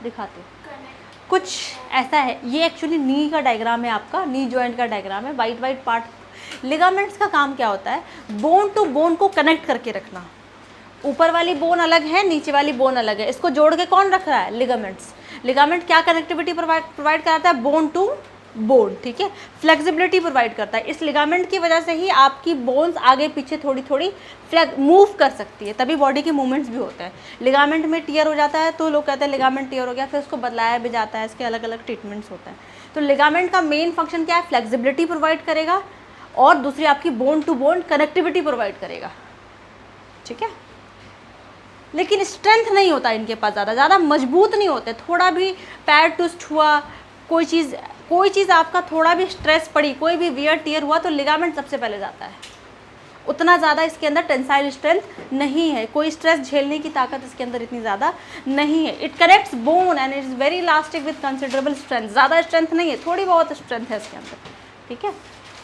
दिखाते हैं। कुछ ऐसा है, ये एक्चुअली नी का डायग्राम है आपका, नी जॉइंट का डायग्राम है, वाइट वाइट पार्ट। लिगामेंट्स का काम क्या होता है, बोन टू बोन को कनेक्ट करके रखना। ऊपर वाली बोन अलग है, नीचे वाली बोन अलग है, इसको जोड़ के कौन रख रहा है, लिगामेंट्स। लिगामेंट क्या कनेक्टिविटी प्रोवाइड कराता है, बोन टू बोन, ठीक है। फ्लेक्सिबिलिटी प्रोवाइड करता है। इस लिगामेंट की वजह से ही आपकी बोन्स आगे पीछे थोड़ी थोड़ी मूव कर सकती है, तभी बॉडी के मूवमेंट्स भी होते हैं। लिगामेंट में टियर हो जाता है तो लोग कहते हैं लिगामेंट टियर हो गया, फिर उसको बदलाया भी जाता है, इसके अलग अलग ट्रीटमेंट्स होते हैं। तो लिगामेंट का मेन फंक्शन क्या है, फ्लेक्सिबिलिटी प्रोवाइड करेगा, और दूसरी आपकी bone to bone connectivity provide करेगा, ठीक है। लेकिन स्ट्रेंथ नहीं होता इनके पास, ज़्यादा मजबूत नहीं होते। थोड़ा भी पैर ट्विस्ट हुआ, कोई चीज़ आपका थोड़ा भी स्ट्रेस पड़ी, कोई भी वियर टियर हुआ, तो लिगामेंट सबसे पहले जाता है। उतना ज़्यादा इसके अंदर टेंसाइल स्ट्रेंथ नहीं है, कोई स्ट्रेस झेलने की ताकत इसके अंदर इतनी ज़्यादा नहीं है। It connects bone and it is very elastic with considerable strength. ज़्यादा स्ट्रेंथ नहीं है, थोड़ी बहुत स्ट्रेंथ है इसके अंदर, ठीक है।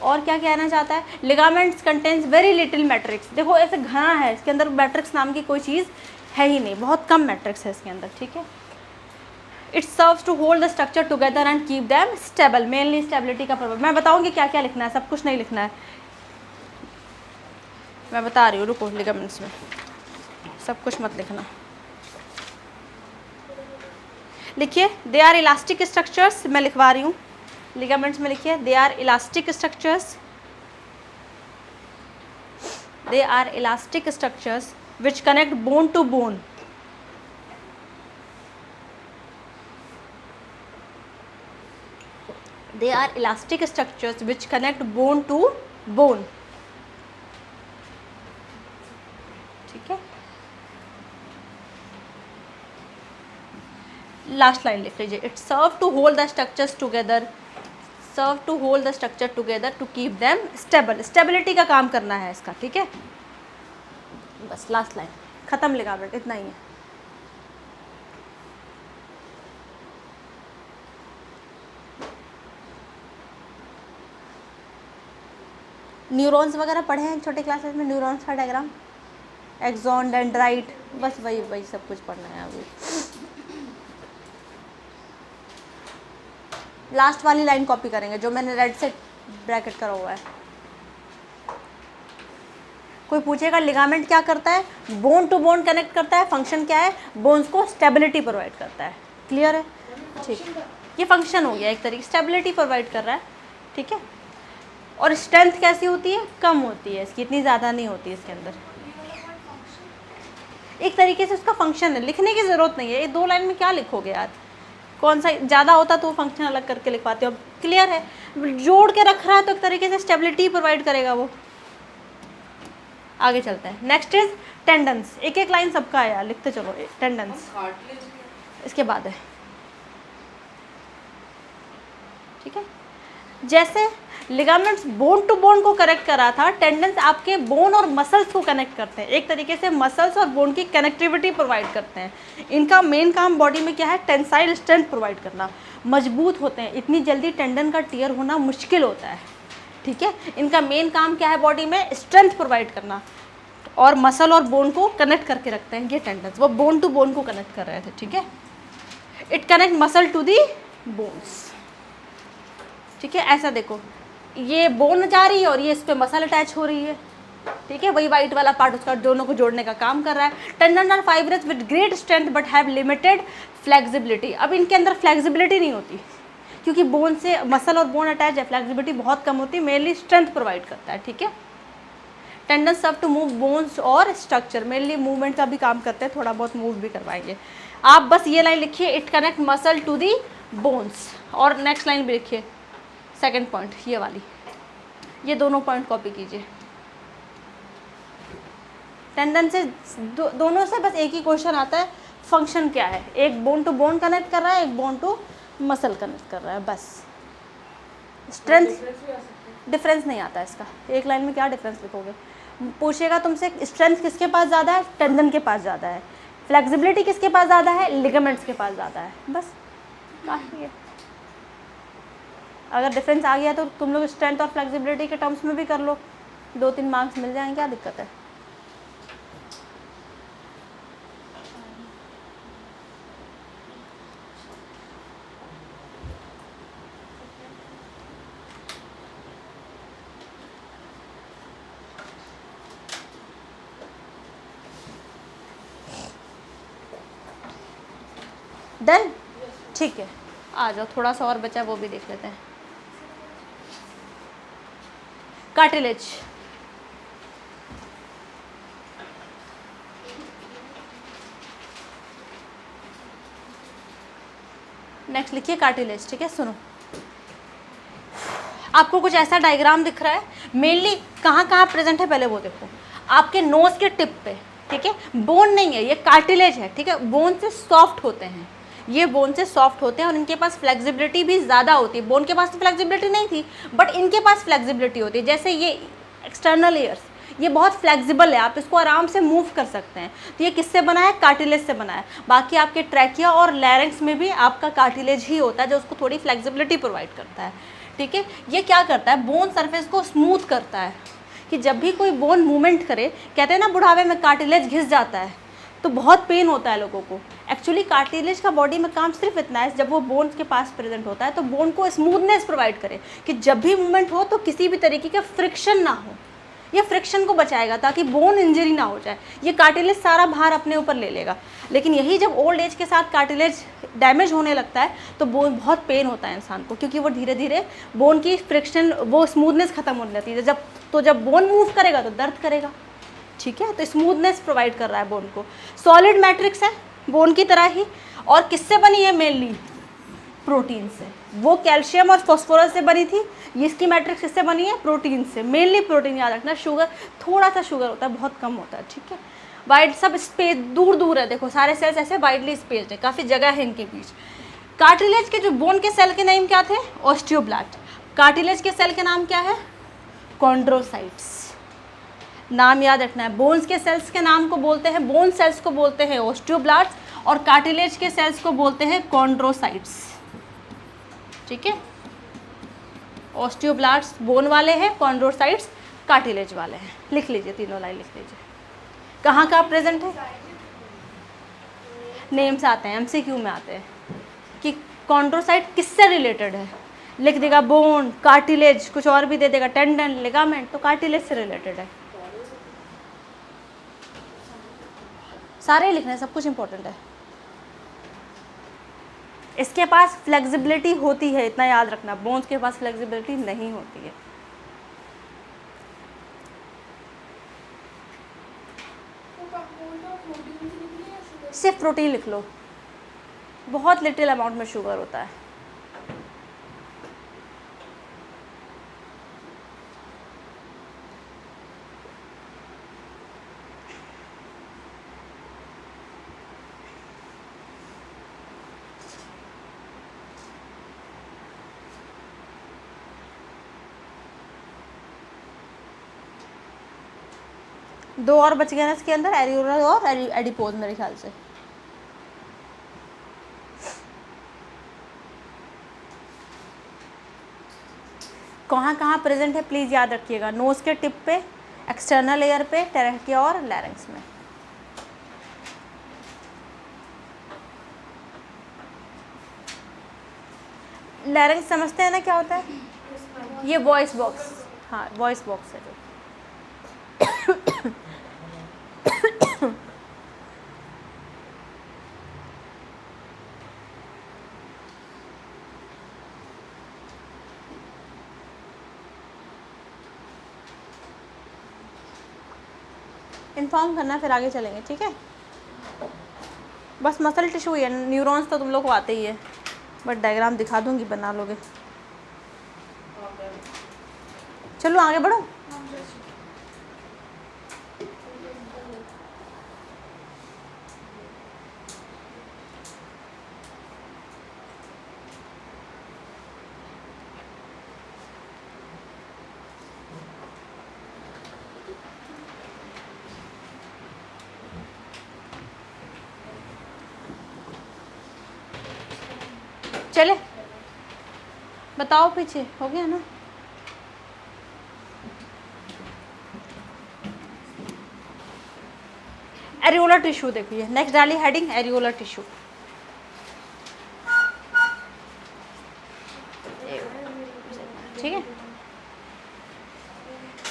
और क्या कहना चाहता है, ligaments contains very little matrix. देखो ऐसे घना है, इसके अंदर मैट्रिक्स नाम की कोई चीज़ है ही नहीं, बहुत कम मैट्रिक्स है इसके अंदर, ठीक है। It serves to hold the structure together and keep them stable, mainly stability का पर्पज। मैं बताऊंगी क्या क्या लिखना है, सब कुछ नहीं लिखना है, मैं बता रही हूँ, रुको। लिगामेंट्स में सब कुछ मत लिखना, लिखिए दे आर इलास्टिक स्ट्रक्चर्स, मैं लिखवा रही हूँ। लिगामेंट्स में लिखिए they are elastic structures, they are elastic structures which connect bone to bone, they are elastic structures which connect bone to bone, ठीक है। लास्ट लाइन लिख लीजिए, it serve to hold the structures together, serve to hold the structure together to keep them stable, stability का काम करना है इसका, ठीक है। बस लास्ट लाइन खत्म, लिगामेंट इतना ही है। न्यूरॉन्स वगैरह पढ़े हैं छोटे क्लासेस में, न्यूरॉन्स का डायग्राम, एक्सॉन, डेंड्राइट, बस वही सब कुछ पढ़ना है अभी। लास्ट वाली लाइन कॉपी करेंगे जो मैंने रेड से ब्रैकेट करा हुआ है। कोई पूछेगा लिगामेंट क्या करता है, बोन टू बोन कनेक्ट करता है, फंक्शन क्या है, बोन्स को स्टेबिलिटी प्रोवाइड करता है, क्लियर है, ठीक। ये फंक्शन हो गया एक तरीके, स्टेबिलिटी प्रोवाइड कर रहा है, ठीक है। और स्ट्रेंथ कैसी होती है, कम होती है इसकी, इतनी ज़्यादा नहीं होती इसके अंदर, एक तरीके से उसका फंक्शन है, लिखने की ज़रूरत नहीं है। ये 2 लाइन में क्या लिखोगे यार, कौन सा ज़्यादा होता तो फंक्शन अलग करके लिखवाते हो। क्लियर है, जोड़ के रख रहा है तो एक तरीके से स्टेबिलिटी प्रोवाइड करेगा वो। आगे चलते हैं, नेक्स्ट इज टेंडन्स। एक एक लाइन सबका है यार, लिखते चलो। टेंडन्स इसके बाद है, ठीक है। जैसे लिगामेंट्स बोन टू बोन को कनेक्ट करा था, टेंडन्स आपके बोन और मसल्स को कनेक्ट करते हैं, एक तरीके से मसल्स और बोन की कनेक्टिविटी प्रोवाइड करते हैं। इनका मेन काम बॉडी में क्या है, टेंसाइल स्ट्रेंथ प्रोवाइड करना, मजबूत होते हैं, इतनी जल्दी टेंडन का टियर होना मुश्किल होता है, ठीक है। इनका मेन काम क्या है, बॉडी में स्ट्रेंथ प्रोवाइड करना, और मसल और बोन को कनेक्ट करके रखते हैं ये टेंडन्स। वो बोन टू बोन को कनेक्ट कर रहे थे, ठीक है। It connect muscle to the bones, ठीक है। ऐसा देखो, ये बोन जा रही है और ये इस पे मसल अटैच हो रही है, ठीक है। वही वाइट वाला पार्ट उसका दोनों को जोड़ने का काम कर रहा है। Tendon are fibrous with great strength but have limited flexibility. अब इनके अंदर फ्लेक्सिबिलिटी नहीं होती क्योंकि बोन से मसल और बोन अटैच है, फ्लेक्सिबिलिटी बहुत कम होती है, मेनली स्ट्रेंथ प्रोवाइड करता है, ठीक है। Tendon serve to move bones और स्ट्रक्चर, मेनली मूवमेंट का भी काम करते हैं, थोड़ा बहुत मूव भी करवाएंगे। आप बस ये लाइन लिखिए, it connect muscle to the bones. और नेक्स्ट लाइन भी लिखिए, सेकंड पॉइंट ये वाली, ये दोनों पॉइंट कॉपी कीजिए। टेंडन से दोनों से बस एक ही क्वेश्चन आता है, फंक्शन क्या है, एक बोन टू बोन कनेक्ट कर रहा है, एक बोन टू मसल कनेक्ट कर रहा है, बस। स्ट्रेंथ डिफरेंस नहीं आता इसका, एक लाइन में क्या डिफरेंस लिखोगे। पूछेगा तुमसे स्ट्रेंथ किसके पास ज़्यादा है, टेंडन के पास ज़्यादा है, फ्लेक्सिबिलिटी किसके पास ज़्यादा है, लिगामेंट्स के पास ज़्यादा है, बस काफ़ी है। अगर डिफरेंस आ गया तो तुम लोग स्ट्रेंथ और फ्लेक्सिबिलिटी के टर्म्स में भी कर लो, 2-3 मार्क्स मिल जाएंगे, क्या दिक्कत है। डन, ठीक है। आ जाओ, थोड़ा सा और बचा वो भी देख लेते हैं। कार्टिलेज, नेक्स्ट लिखिए कार्टिलेज, ठीक है। सुनो, आपको कुछ ऐसा डायग्राम दिख रहा है, मेनली कहाँ कहाँ प्रेजेंट है पहले वो देखो। आपके नोज के टिप पे, ठीक है, बोन नहीं है, ये कार्टिलेज है, ठीक है। बोन से सॉफ्ट होते हैं, ये बोन से सॉफ्ट होते हैं और इनके पास फ्लेक्सिबिलिटी भी ज़्यादा होती है। बोन के पास तो फ्लेक्सिबिलिटी नहीं थी, बट इनके पास फ्लेक्सिबिलिटी होती है। जैसे ये एक्सटर्नल एयर्स, ये बहुत फ्लेक्सिबल है, आप इसको आराम से मूव कर सकते हैं। तो ये किससे बना है, कार्टिलेज से बना है। बाकी आपके ट्रैकिया और लैरिंक्स में भी आपका कार्टिलेज ही होता है जो उसको थोड़ी फ्लेक्सिबिलिटी प्रोवाइड करता है, ठीक है। ये क्या करता है, बोन सरफेस को स्मूथ करता है, कि जब भी कोई बोन मूवमेंट करे, कहते हैं ना बुढ़ापे में कार्टिलेज घिस जाता है तो बहुत पेन होता है लोगों को। एक्चुअली कार्टिलेज का बॉडी में काम सिर्फ इतना है, जब वो बोन के पास प्रेजेंट होता है तो बोन को स्मूथनेस प्रोवाइड करे, कि जब भी मूवमेंट हो तो किसी भी तरीके का फ्रिक्शन ना हो। ये फ्रिक्शन को बचाएगा ताकि बोन इंजरी ना हो जाए। ये कार्टिलेज सारा भार अपने ऊपर ले लेगा। लेकिन यही जब ओल्ड एज के साथ कार्टिलेज डैमेज होने लगता है तो बोन बहुत पेन होता है इंसान को, क्योंकि वो धीरे धीरे बोन की फ्रिक्शन, वो स्मूथनेस खत्म होने लगती है। जब बोन मूव करेगा तो दर्द करेगा, ठीक है। तो स्मूथनेस प्रोवाइड कर रहा है बोन को। सॉलिड मैट्रिक्स है बोन की तरह ही, और किससे बनी है, मेनली प्रोटीन से। वो कैल्शियम और फास्फोरस से बनी थी, इसकी मैट्रिक्स किससे बनी है, प्रोटीन से, मेनली प्रोटीन। याद रखना, शुगर थोड़ा सा शुगर होता है, बहुत कम होता है, ठीक है। वाइड सब स्पेस दूर दूर है, देखो सारे सेल्स ऐसे वाइडली स्पेस्ड है, काफ़ी जगह है इनके बीच। कार्टिलेज के जो बोन के सेल के नाम क्या थे, ऑस्टियोब्लास्ट। कार्टिलेज के सेल के नाम क्या है, कॉन्ड्रोसाइट्स। नाम याद रखना है। बोन्स के सेल्स के नाम को बोलते हैं, बोन सेल्स को बोलते हैं ऑस्टियोब्लास्ट, और कार्टिलेज के सेल्स को बोलते हैं कॉन्ड्रोसाइट्स, ठीक है। ऑस्टियोब्लास्ट बोन वाले हैं, कॉन्ड्रोसाइट्स कार्टिलेज वाले हैं। लिख लीजिए, तीनों लाइन लिख लीजिए। कहाँ कहाँ प्रेजेंट है, नेम्स आते हैं, एमसीक्यू में आते हैं कि कॉन्ड्रोसाइट किससे रिलेटेड है। लिख देगा बोन, कार्टिलेज, कुछ और भी दे देगा, टेंडन, लिगामेंट, तो कार्टिलेज से रिलेटेड है। सारे लिखने, सब कुछ इंपॉर्टेंट है। इसके पास फ्लेक्सिबिलिटी होती है, इतना याद रखना। बोन्स के पास फ्लेक्सिबिलिटी नहीं होती है। सिर्फ प्रोटीन लिख लो, बहुत लिटिल अमाउंट में शुगर होता है। दो और बच गए ना इसके अंदर, एरियोलर और एडिपोज मेरे ख्याल से। कहाँ कहाँ प्रेजेंट है प्लीज़ याद रखिएगा। नोज के टिप पे, एक्सटर्नल एयर पे, ट्रैकिया और लैरिंक्स में। लैरिंक्स समझते हैं ना क्या होता है, ये वॉइस बॉक्स, हाँ वॉइस बॉक्स है जो। इन्फॉर्म करना, फिर आगे चलेंगे, ठीक है। बस मसल टिश्यू है, न्यूरॉन्स तो तुम लोग को आते ही है। बट डायग्राम दिखा दूंगी, बना लोगे। चलो आगे बढ़ो। चले बताओ, पीछे हो गया ना। एरियोलर टिश्यू देखिए, नेक्स्ट डाली हेडिंग एरियोलर टिश्यू। ठीक है,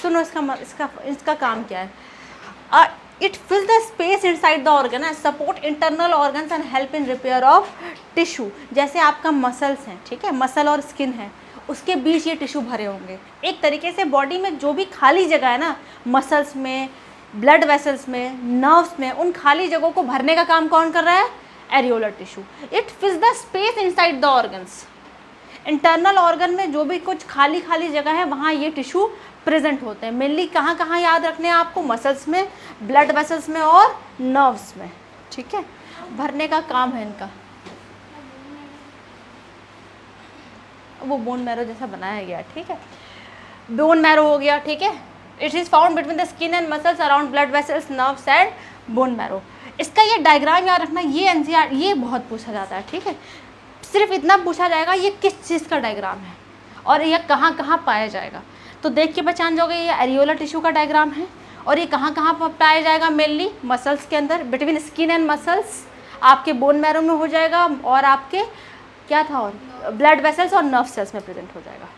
सुनो इसका काम क्या है। It fill the space inside the organ and support internal organs and help in repair of tissue. जैसे आपका मसल्स हैं, ठीक है, मसल और स्किन है, उसके बीच ये टिश्यू भरे होंगे। एक तरीके से बॉडी में जो भी खाली जगह है ना, मसल्स में, ब्लड वेसल्स में, नर्व्स में, उन खाली जगहों को भरने का काम कौन कर रहा है? Areolar tissue. It फिल्स the space inside the organs. Internal organ में जो भी कुछ खाली खाली जगह है वहाँ ये टिश्यू प्रेजेंट होते हैं। मेनली कहाँ कहाँ याद रखने हैं आपको? मसल्स में, ब्लड वेसल्स में और नर्व्स में। ठीक है, भरने का काम है इनका। वो बोन मैरो जैसा बनाया गया, ठीक है, बोन मैरो हो गया। ठीक है, it is found between the skin and muscles around blood vessels, nerves and bone marrow. इसका ये डायग्राम याद रखना, ये एनसीईआरटी ये बहुत पूछा जाता है। ठीक है, सिर्फ इतना पूछा जाएगा ये किस चीज़ का डायग्राम है और ये कहाँ कहाँ पाया जाएगा। तो देख के पहचान जाओगे ये एरियोलर टिश्यू का डायग्राम है। और ये कहाँ कहाँ पाया जाएगा? मेनली मसल्स के अंदर, बिटवीन स्किन एंड मसल्स, आपके बोन मैरो में हो जाएगा, और आपके क्या था, और ब्लड वेसल्स और नर्व सेल्स में प्रेजेंट हो जाएगा।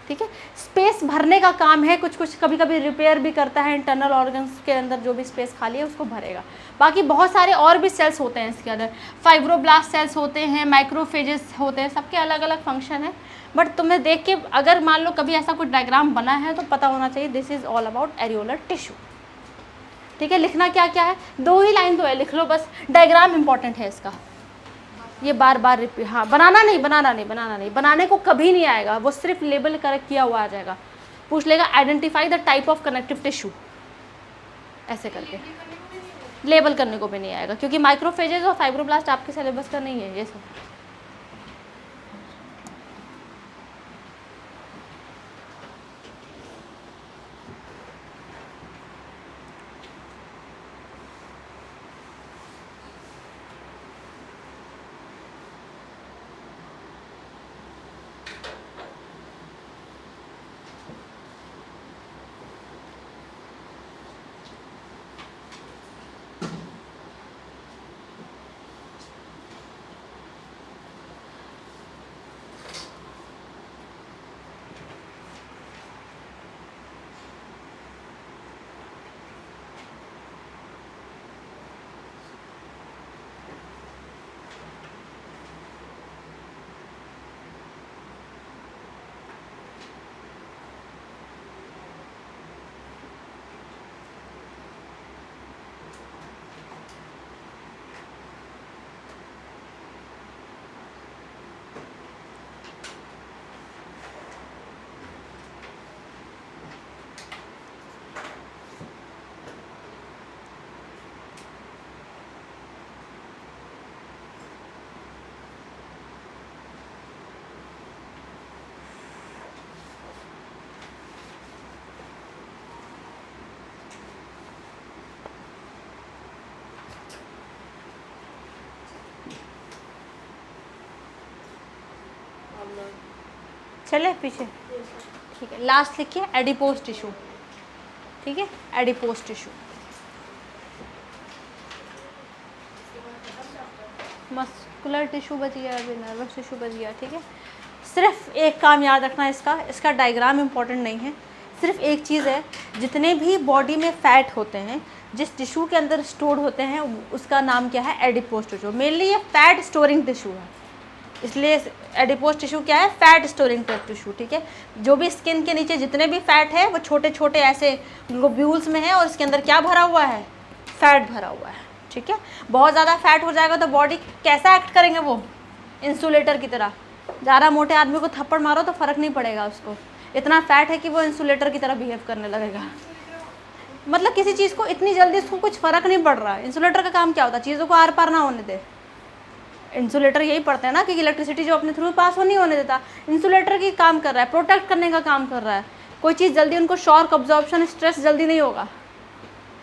ठीक है, स्पेस भरने का काम है। कुछ कुछ कभी कभी रिपेयर भी करता है, इंटरनल ऑर्गन्स के अंदर जो भी स्पेस खाली है उसको भरेगा। बाकी बहुत सारे और भी सेल्स होते हैं इसके अंदर, फाइब्रोब्लास्ट सेल्स होते हैं, माइक्रोफेजेस होते हैं, सबके अलग अलग फंक्शन है। बट तुम्हें देख के अगर मान लो कभी ऐसा कुछ डायग्राम बना है तो पता होना चाहिए this is all about areolar tissue. ठीक है, लिखना क्या क्या है? 2 ही लाइन तो है, लिख लो बस। डायग्राम इंपॉर्टेंट है इसका, ये बार बार रिपीट। हाँ, बनाने को कभी नहीं आएगा, वो सिर्फ लेबल करेक्ट किया हुआ आ जाएगा। पूछ लेगा identify the type of connective tissue, ऐसे करके लेबल करने को भी नहीं आएगा, क्योंकि माइक्रोफेजेस और फाइब्रोब्लास्ट आपके सिलेबस का नहीं है ये सब। चले पीछे, ठीक है। लास्ट लिखिए एडिपोज टिश्यू। ठीक है, एडिपोज टिश्यू। मस्कुलर टिश्यू बच गया, अभी नर्वस टिश्यू बच गया। ठीक है, सिर्फ एक काम याद रखना इसका डायग्राम इंपॉर्टेंट नहीं है। सिर्फ एक चीज़ है, जितने भी बॉडी में फैट होते हैं, जिस टिश्यू के अंदर स्टोर होते हैं, उसका नाम क्या है? Adipose tissue. मेनली ये फैट स्टोरिंग टिश्यू है, इसलिए एडिपोज टिश्यू क्या है? Fat storing tissue. ठीक है, जो भी स्किन के नीचे जितने भी फैट है वो छोटे छोटे ऐसे ग्लोब्यूल्स में है, और इसके अंदर क्या भरा हुआ है? फैट भरा हुआ है। ठीक है, बहुत ज़्यादा फैट हो जाएगा तो बॉडी कैसा एक्ट करेंगे? वो इंसुलेटर की तरह। ज़्यादा मोटे आदमी को थप्पड़ मारो तो फ़र्क नहीं पड़ेगा उसको, इतना फैट है कि वो इंसुलेटर की तरह बिहेव करने लगेगा। मतलब किसी चीज़ को इतनी जल्दी उसको कुछ फ़र्क नहीं पड़ रहा है। इंसुलेटर का काम क्या होता है? चीज़ों को आर पार ना होने दे। इंसुलेटर यही पढ़ते हैं ना कि इलेक्ट्रिसिटी जो अपने थ्रू पास हो नहीं होने देता। इंसुलेटर की काम कर रहा है, प्रोटेक्ट करने का काम कर रहा है। कोई चीज़ जल्दी उनको शॉक अब्जॉर्प्शन स्ट्रेस जल्दी नहीं होगा,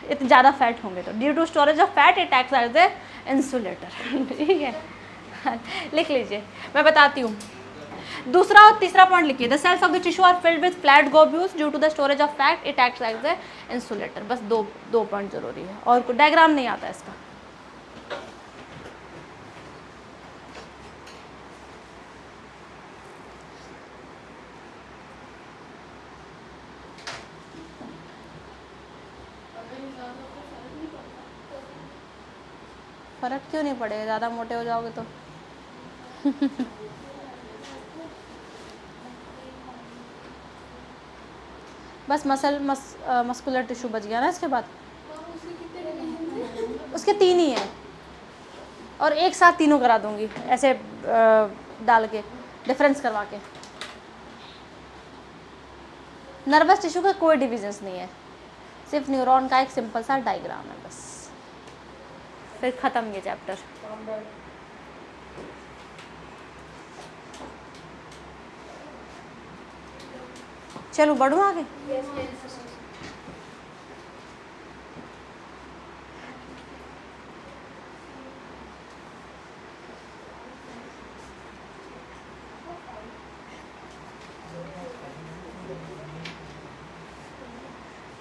इतने ज़्यादा फैट होंगे तो। Due to storage of fat it acts as a insulator. ठीक है, लिख लीजिए, मैं बताती हूँ। दूसरा और तीसरा पॉइंट लिखिए। The cells of the tissue are filled with flat globules due to the storage of fat it acts as a insulator. बस दो पॉइंट जरूरी है, और कोई डायग्राम नहीं आता इसका। फर्क क्यों नहीं पड़ेगा? ज़्यादा मोटे हो जाओगे तो। बस मस्कुलर टिश्यू बच गया ना इसके बाद। उसके 3 ही हैं, और एक साथ तीनों करा दूंगी ऐसे डाल के, डिफरेंस करवा के। नर्वस टिश्यू का कोई डिविजन्स नहीं है, सिर्फ न्यूरॉन का एक सिंपल सा डायग्राम है बस। फिर ख़त्म ये चैप्टर। चलो बढ़ूँ आगे।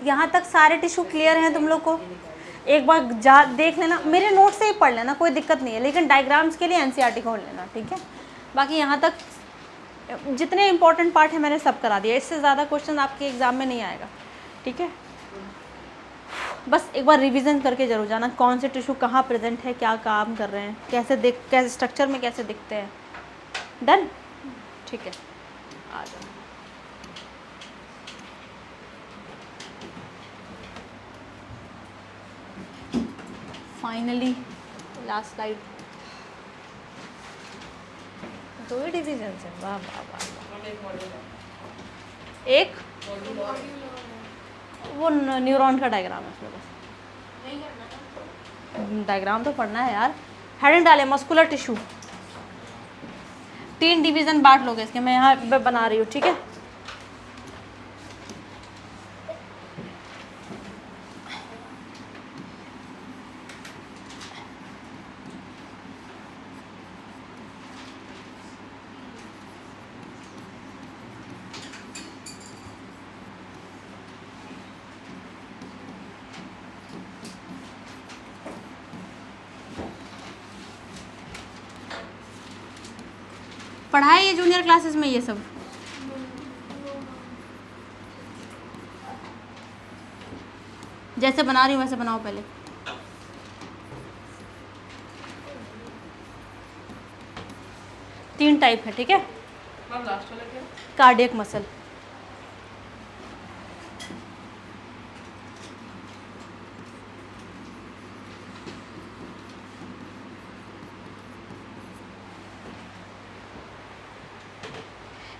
यहाँ तक सारे टिश्यू क्लियर हैं तुम लोग को? एक बार देख लेना, मेरे नोट से ही पढ़ लेना, कोई दिक्कत नहीं है, लेकिन डायग्राम्स के लिए एनसीईआरटी खोल लेना, ठीक है। बाकी यहाँ तक जितने इंपॉर्टेंट पार्ट है मैंने सब करा दिया, इससे ज़्यादा क्वेश्चन आपके एग्ज़ाम में नहीं आएगा, ठीक है। बस एक बार रिवीजन करके जरूर जाना, कौन से टिश्यू कहाँ प्रेजेंट है, क्या काम कर रहे हैं, कैसे स्ट्रक्चर में कैसे दिखते हैं। डन, ठीक है, आ जाओ। Finally last slide. 2 ही डिविजन है, वाह वाह वाह। एक वो न्यूरॉन का डायग्राम है उसमें, बस डायग्राम तो पढ़ना है यार। हेडिंग डाले मस्कुलर टिश्यू, 3 डिवीजन बांट लोगे इसके, मैं यहाँ बना रही हूँ, ठीक है। पढ़ाए ये जूनियर क्लासेस में ये सब? जैसे बना रही हूँ वैसे बनाओ पहले। तीन टाइप है, ठीक है। कार्डियक मसल,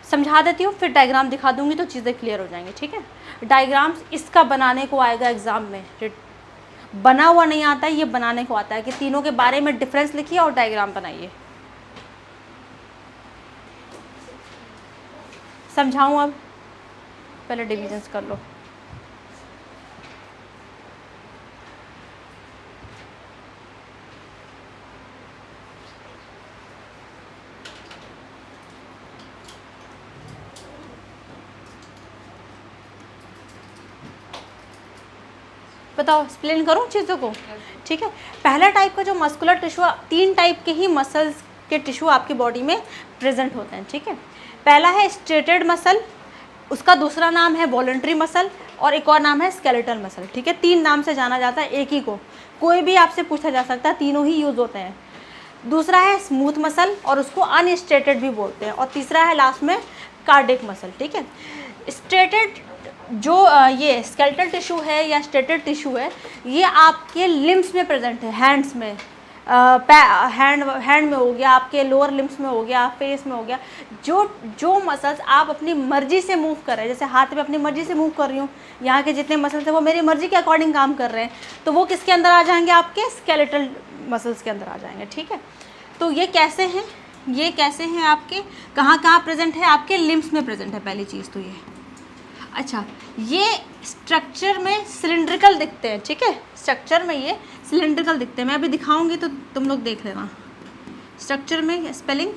समझा देती हूँ, फिर डायग्राम दिखा दूंगी तो चीज़ें क्लियर हो जाएंगी, ठीक है। डायग्राम्स इसका बनाने को आएगा एग्जाम में, बना हुआ नहीं आता है, ये बनाने को आता है कि तीनों के बारे में डिफरेंस लिखिए और डायग्राम बनाइए। समझाऊँ अब? पहले डिविजन्स कर लो। बताओ, एक्सप्लेन करूँ चीज़ों को, ठीक है। पहला टाइप का जो मस्कुलर टिश्यू, 3 टाइप के ही मसल्स के टिश्यू आपकी बॉडी में प्रेजेंट होते हैं, ठीक है। पहला है स्ट्रेटेड मसल, उसका दूसरा नाम है वॉलंटरी मसल, और एक और नाम है स्केलेटल मसल, ठीक है। 3 नाम से जाना जाता है एक ही को, कोई भी आपसे पूछा जा सकता है, तीनों ही यूज़ होते हैं। दूसरा है स्मूथ मसल, और उसको अनस्ट्रेटेड भी बोलते हैं, और तीसरा है लास्ट में कार्डियक मसल, ठीक है। स्ट्रेटेड जो ये स्केलेटल टिश्यू है या स्ट्रेटेड टिश्यू है, ये आपके लिम्स में प्रेजेंट है, हैंड्स में, हैंड में हो गया, आपके लोअर लिम्स में हो गया, फेस में हो गया, जो मसल्स आप अपनी मर्जी से मूव कर रहे हैं, जैसे हाथ में अपनी मर्जी से मूव कर रही हूँ, यहाँ के जितने मसल्स हैं वो मेरी मर्जी के अकॉर्डिंग काम कर रहे हैं, तो वो किसके अंदर आ जाएंगे, आपके स्केलेटल मसल्स के अंदर आ जाएंगे। ठीक है, तो ये कैसे हैं, ये कैसे हैं आपके, कहाँ कहाँ प्रेजेंट है, आपके लिम्स में प्रेजेंट है पहली चीज़ तो ये। अच्छा, ये स्ट्रक्चर में सिलिंड्रिकल दिखते हैं। ठीक है, स्ट्रक्चर में ये सिलिंड्रिकल दिखते हैं, मैं अभी दिखाऊंगी तो तुम लोग देख लेना। स्ट्रक्चर में स्पेलिंग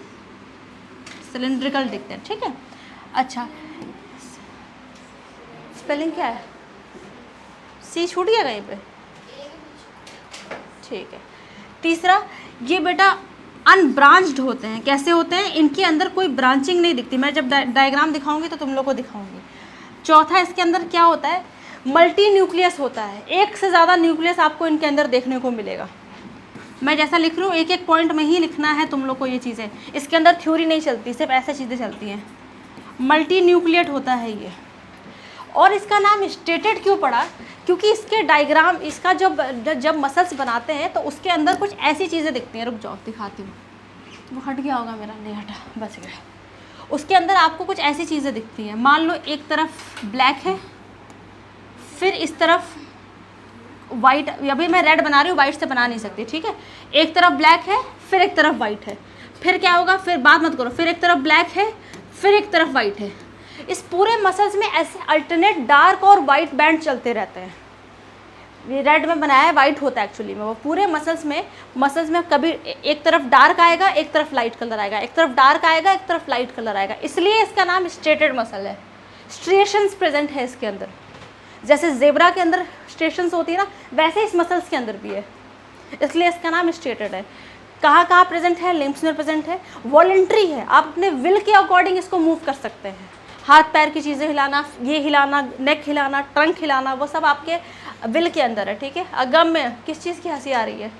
सिलिंड्रिकल दिखते हैं। ठीक है, अच्छा स्पेलिंग क्या है, सी छूट गया कहीं पे, ठीक है। तीसरा, ये बेटा अनब्रांच्ड होते हैं। कैसे होते हैं, इनके अंदर कोई ब्रांचिंग नहीं दिखती, मैं जब डायग्राम दिखाऊंगी तो तुम लोग को दिखाऊंगी। चौथा, इसके अंदर क्या होता है, मल्टी न्यूक्लियस होता है, एक से ज़्यादा न्यूक्लियस आपको इनके अंदर देखने को मिलेगा। मैं जैसा लिख रही हूँ एक एक पॉइंट में ही लिखना है तुम लोग को ये चीज़ें, इसके अंदर थ्योरी नहीं चलती, सिर्फ ऐसे चीज़ें चलती हैं। मल्टी न्यूक्लिएट होता है ये, और इसका नाम स्टेटेड क्यों पड़ा, क्योंकि इसके डायग्राम, इसका जब मसल्स बनाते हैं तो उसके अंदर कुछ ऐसी चीज़ें दिखती हैं। रुक जाओ दिखाती हूँ, वो हट गया होगा मेरा, नहीं हटा, बच गया। उसके अंदर आपको कुछ ऐसी चीज़ें दिखती हैं, मान लो एक तरफ ब्लैक है, फिर इस तरफ वाइट, अभी मैं रेड बना रही हूँ, वाइट से बना नहीं सकती। ठीक है, एक तरफ ब्लैक है, फिर एक तरफ वाइट है, फिर क्या होगा, फिर बात मत करो, फिर एक तरफ ब्लैक है, फिर एक तरफ वाइट है। इस पूरे मसल्स में ऐसे अल्टरनेट डार्क और वाइट बैंड चलते रहते हैं। ये रेड में बनाया है, वाइट होता है एक्चुअली में। वो पूरे मसल्स में कभी एक तरफ डार्क आएगा, एक तरफ लाइट कलर आएगा, एक तरफ डार्क आएगा, एक तरफ लाइट कलर आएगा, इसलिए इसका नाम स्ट्रेटेड मसल है। स्ट्रिएशंस प्रेजेंट है इसके अंदर, जैसे जेब्रा के अंदर स्ट्रिएशंस होती है ना, वैसे इस मसल्स के अंदर भी है, इसलिए इसका नाम स्ट्रेटेड है। कहाँ कहाँ प्रेजेंट है, लिम्स में प्रेजेंट है, वॉलंटरी है, आप अपने विल के अकॉर्डिंग इसको मूव कर सकते हैं। हाथ पैर की चीज़ें हिलाना, ये हिलाना, नेक हिलाना, ट्रंक हिलाना, वो सब आपके विल के अंदर है। ठीक है, अगम में किस चीज़ की हंसी आ रही है,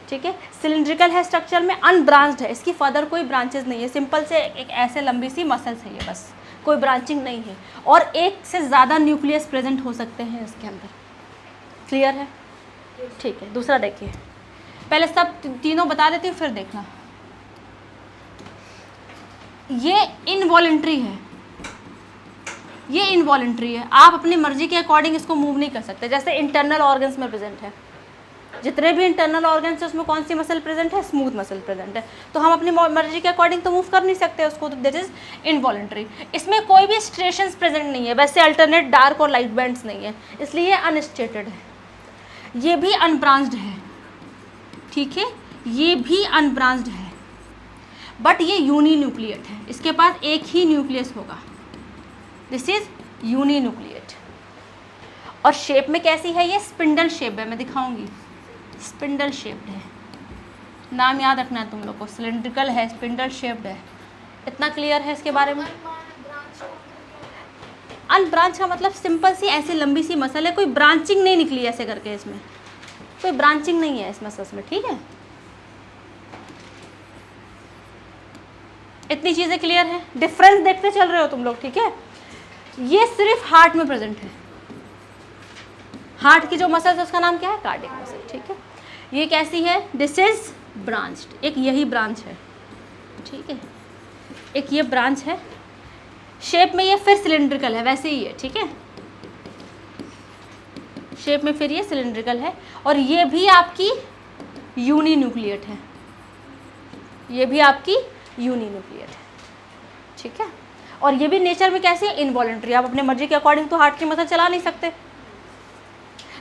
ठीक है। सिलिंड्रिकल है स्ट्रक्चर में, अनब्रांच्ड है, इसकी फर्दर कोई ब्रांचेस नहीं है, सिंपल से एक ऐसे लंबी सी मसल्स है ये, बस कोई ब्रांचिंग नहीं है, और एक से ज़्यादा न्यूक्लियस प्रेजेंट हो सकते हैं इसके अंदर। क्लियर है, ठीक है। दूसरा देखिए, पहले सब तीनों बता देती हूँ फिर देखना। ये इनवॉलंटरी है, ये इनवॉलंटरी है, आप अपनी मर्जी के अकॉर्डिंग इसको मूव नहीं कर सकते। जैसे इंटरनल ऑर्गन्स में प्रेजेंट है, जितने भी इंटरनल ऑर्गन्स है उसमें कौन सी मसल प्रेजेंट है, स्मूथ मसल प्रेजेंट है, तो हम अपनी मर्जी के अकॉर्डिंग तो मूव कर नहीं सकते उसको, तो दिस इज इनवॉलंटरी। इसमें कोई भी स्ट्रेशंस प्रेजेंट नहीं है, वैसे अल्टरनेट डार्क और लाइट बैंड्स नहीं है, इसलिए अनस्टेटेड है। ये भी अनब्रांच्ड है, ठीक है, ये भी अनब्रांच्ड है, बट ये यूनिन्यूक्लिएट है, इसके पास एक ही न्यूक्लियस होगा, दिस इज यूनिन्यूक्लिएट। और शेप में कैसी है, ये स्पिंडल शेप है, मैं दिखाऊंगी, स्पिंडल शेप्ड है, नाम याद रखना है तुम लोग को, सिलिंड्रिकल है, स्पिंडल शेप्ड है। इतना क्लियर है इसके बारे में। अनब्रांच का मतलब सिंपल सी ऐसी लंबी सी मसल है, कोई ब्रांचिंग नहीं निकली ऐसे करके, इसमें कोई ब्रांचिंग नहीं है इस मसल्स में, ठीक है। इतनी चीज़ें क्लियर है, डिफरेंस देखते चल रहे हो तुम लोग, ठीक है। ये सिर्फ हार्ट में प्रेजेंट है, हार्ट की जो मसल है उसका नाम क्या है, कार्डियक मसल, ठीक है। ये कैसी है, दिस इज ब्रांच्ड, एक यही ब्रांच है, ठीक है, एक ये ब्रांच है। शेप में ये फिर सिलिंड्रिकल है, वैसे ही है, ठीक है, शेप में फिर ये सिलिंड्रिकल है, और ये भी आपकी यूनिन्यूक्लिएट है, ये भी आपकी यूनिन्यूक्लिएट है, ठीक है। और ये भी नेचर में कैसे है, इनवॉलंटरी, आप अपने मर्जी के अकॉर्डिंग तो हार्ट की मसल चला नहीं सकते।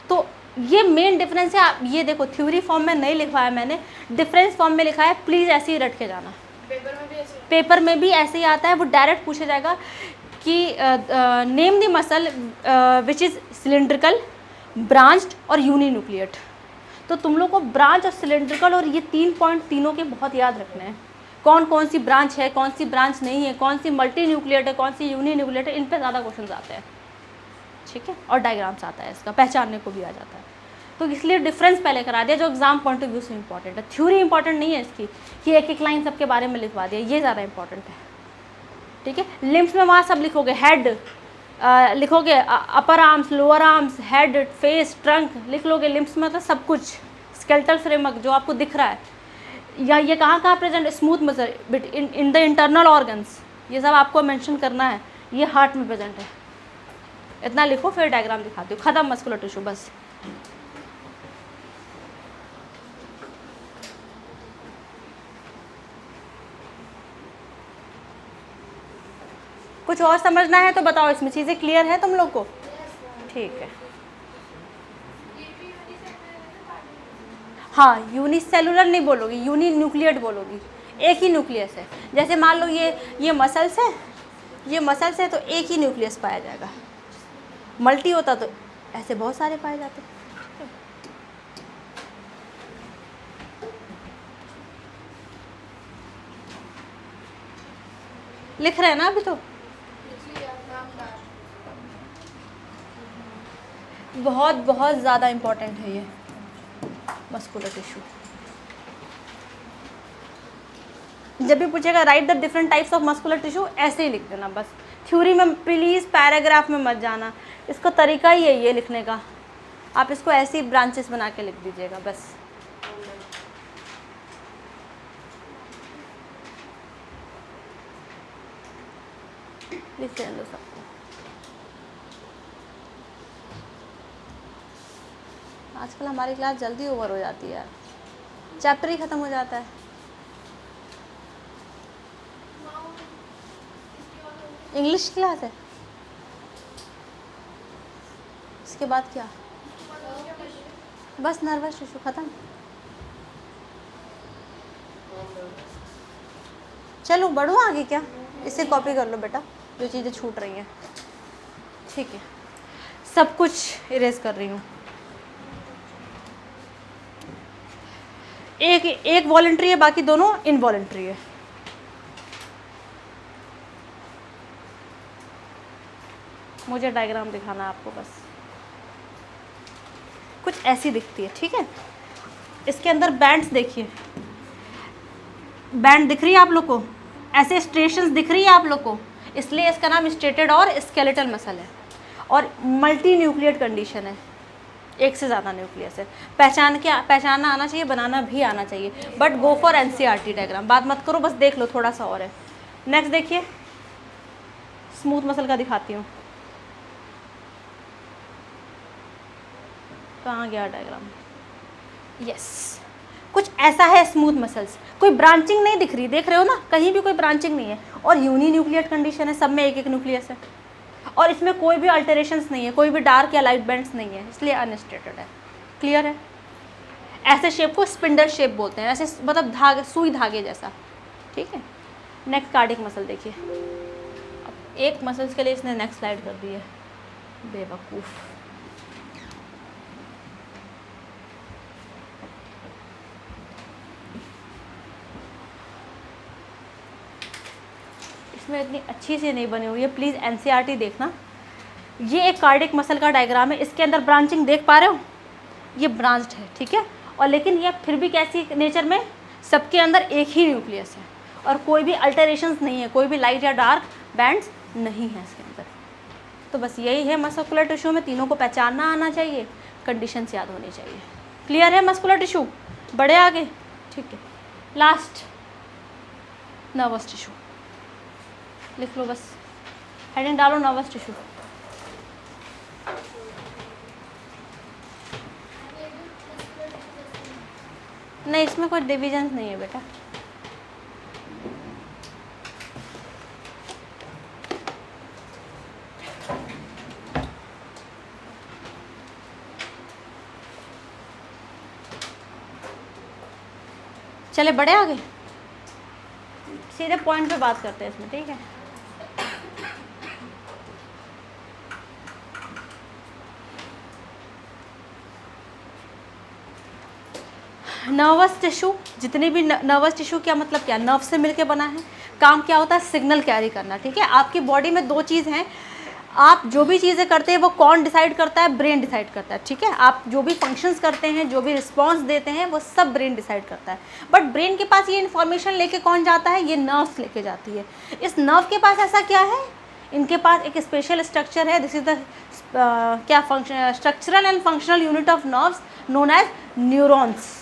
तो ये मेन डिफरेंस है। आप ये देखो, थ्योरी फॉर्म में नहीं लिखवाया मैंने, डिफरेंस फॉर्म में लिखा है, प्लीज़ ऐसे ही रट के जाना। पेपर में भी ऐसे ही आता है, वो डायरेक्ट पूछा जाएगा कि name the muscle which is cylindrical, branched और यूनिन्यूक्लिएट। तो तुम लोग को ब्रांच और सिलिंड्रिकल और ये 3 पॉइंट तीनों के बहुत याद रखने हैं, कौन कौन सी ब्रांच है, कौन सी ब्रांच नहीं है, कौन सी मल्टी न्यूक्लिएट है, कौन सी यूनिन्यूक्लिएट है, इन पे ज़्यादा क्वेश्चन आते हैं, ठीक है। और डायग्राम्स आता है, इसका पहचानने को भी आ जाता है। तो इसलिए डिफरेंस पहले करा दिया, जो एग्जाम पॉइंट ऑफ व्यू से इंपॉर्टेंट है। थ्योरी इंपॉर्टेंट नहीं है इसकी कि एक एक लाइन सबके बारे में लिखवा दिया, ये ज़्यादा इंपॉर्टेंट है, ठीक है। लिम्स में वहाँ सब लिखोगे, हेड लिखोगे, अपर arms, lower arms, head, face, trunk लिख लोगे, लिम्स में तो सब कुछ, स्केलेटल फ्रेमवर्क जो आपको दिख रहा है, या ये कहाँ कहाँ present, smooth muscle in the internal organs, ये सब आपको मेंशन करना है, ये हार्ट में प्रेजेंट है। इतना लिखो, फिर डायग्राम दिखाती हूँ, खत्म मस्कुलर टिश्यू बस। कुछ और समझना है तो बताओ, इसमें चीज़ें क्लियर है तुम लोग को? ठीक है। हाँ, यूनिसेलुलर नहीं बोलोगी, यूनि न्यूक्लियट बोलोगी, एक ही न्यूक्लियस है। जैसे मान लो ये मसल्स है, ये मसल्स है तो एक ही न्यूक्लियस पाया जाएगा। मल्टी होता तो ऐसे बहुत सारे पाए जाते। लिख रहे हैं ना अभी तो? बहुत बहुत ज़्यादा इम्पोर्टेंट है ये मस्कुलर टिश्यू। जब भी पूछेगा right the different types of muscular tissue, ऐसे ही लिख देना बस। थ्योरी में प्लीज़ पैराग्राफ में मत जाना, इसका तरीका ही है ये लिखने का। आप इसको ऐसे ही ब्रांचेस बना के लिख दीजिएगा बस। लिख लें दो सबको। आजकल हमारी क्लास जल्दी ओवर हो जाती है यार, चैप्टर ही ख़त्म हो जाता है। इंग्लिश क्लास है, इसके बाद क्या? बस नर्वस टिश्यू ख़त्म। चलो बढ़ो आगे, क्या इसे कॉपी कर लो बेटा, जो चीज़ें छूट रही हैं। ठीक है, सब कुछ इरेज कर रही हूँ। एक वॉलंटरी है, बाकी दोनों इनवॉलंटरी है। मुझे डायग्राम दिखाना है आपको बस। कुछ ऐसी दिखती है, ठीक है। इसके अंदर बैंड्स देखिए, बैंड दिख रही है आप लोग को, ऐसे स्ट्रेशंस दिख रही है आप लोग को, इसलिए इसका नाम स्ट्रेटेड और स्केलेटल मसल है। और मल्टी न्यूक्लियट कंडीशन है, एक से ज़्यादा न्यूक्लियस है। पहचानना आना चाहिए, बनाना भी आना चाहिए, but go for NCERT diagram. बात मत करो, बस देख लो, थोड़ा सा और है। नेक्स्ट देखिए, स्मूथ मसल का दिखाती हूँ। कहाँ गया डायग्राम? यस, कुछ ऐसा है स्मूथ मसल्स। कोई ब्रांचिंग नहीं दिख रही, देख रहे हो ना, कहीं भी कोई ब्रांचिंग नहीं है, और यूनी न्यूक्लियट कंडीशन है, सब में एक एक न्यूक्लियस है, और इसमें कोई भी अल्टरेशंस नहीं है, कोई भी डार्क या लाइट बैंड्स नहीं है, इसलिए अनस्टेटेड है। क्लियर है? ऐसे शेप को स्पिंडल शेप बोलते हैं, ऐसे मतलब धागे, सुई धागे जैसा। ठीक है। नेक्स्ट कार्डिक मसल देखिए। अब एक मसल्स के लिए इसने नेक्स्ट स्लाइड कर दी है, बेवकूफ़। इसमें इतनी अच्छी से नहीं बनी हुई है, प्लीज़ एनसीईआरटी देखना। ये एक कार्डिक मसल का डायग्राम है, इसके अंदर ब्रांचिंग देख पा रहे हो, ये ब्रांच्ड है, ठीक है। और लेकिन ये फिर भी कैसी नेचर में, सबके अंदर एक ही न्यूक्लियस है, और कोई भी अल्टरेशंस नहीं है, कोई भी लाइट या डार्क बैंड्स नहीं है इसके अंदर। तो बस यही है मस्कुलर टिश्यू में, तीनों को पहचानना आना चाहिए, कंडीशंस याद होनी चाहिए। क्लियर है मस्कुलर टिश्यू? बढ़े आगे? ठीक है। लास्ट नर्वस टिश्यू लिख लो बस, हेडिंग डालो नर्वस टिश्यू। नहीं, इसमें कोई डिविजन्स नहीं है बेटा। चले बढ़े आगे, सीधे पॉइंट पे बात करते हैं इसमें, ठीक है। नर्वस टिश्यू, जितने भी नर्वस टिश्यू, क्या मतलब, क्या नर्व से मिलके बना है। काम क्या होता है? सिग्नल कैरी करना, ठीक है। आपकी बॉडी में दो चीज़ हैं, आप जो भी चीज़ें करते हैं वो कौन डिसाइड करता है? ब्रेन डिसाइड करता है, ठीक है। आप जो भी फंक्शंस करते हैं, जो भी रिस्पॉन्स देते हैं, वो सब ब्रेन डिसाइड करता है। बट ब्रेन के पास ये इन्फॉर्मेशन लेके कौन जाता है? ये नर्व्स लेके जाती है। इस नर्व के पास ऐसा क्या है? इनके पास एक स्पेशल स्ट्रक्चर है, दिस इज द क्या function, structural and functional unit of nerves known as neurons.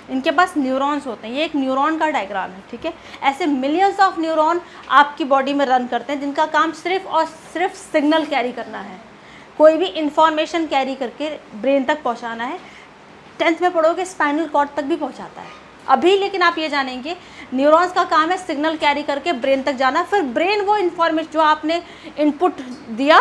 इनके पास न्यूरॉन्स होते हैं। ये एक न्यूरॉन का डायग्राम है, ठीक है। ऐसे मिलियंस ऑफ न्यूरॉन आपकी बॉडी में रन करते हैं, जिनका काम सिर्फ और सिर्फ सिग्नल कैरी करना है, कोई भी इंफॉर्मेशन कैरी करके ब्रेन तक पहुंचाना है। 10th में पढ़ोगे स्पाइनल कॉर्ड तक भी पहुंचाता है अभी, लेकिन आप ये जानेंगे न्यूरॉन्स का काम है सिग्नल कैरी करके ब्रेन तक जाना, फिर ब्रेन वो इन्फॉर्मेशन जो आपने इनपुट दिया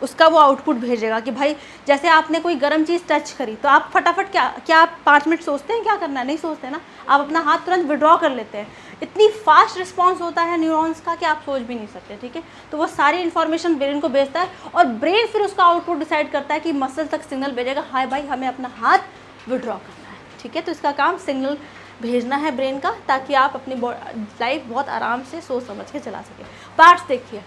उसका वो आउटपुट भेजेगा। कि भाई जैसे आपने कोई गर्म चीज़ टच करी तो आप फटाफट क्या आप 5 मिनट सोचते हैं क्या करना है? नहीं सोचते ना, आप अपना हाथ तुरंत विड्रॉ कर लेते हैं। इतनी फास्ट रिस्पॉन्स होता है न्यूरॉन्स का कि आप सोच भी नहीं सकते, ठीक है। तो वो सारी इन्फॉर्मेशन ब्रेन को भेजता है और ब्रेन फिर उसका आउटपुट डिसाइड करता है कि मसल तक सिग्नल भेजेगा, हाय भाई हमें अपना हाथ विड्रॉ करना है, ठीक है। तो इसका काम सिग्नल भेजना है ब्रेन का, ताकि आप अपनी लाइफ बहुत आराम से सोच समझ के चला सकें। पार्ट्स देखिए,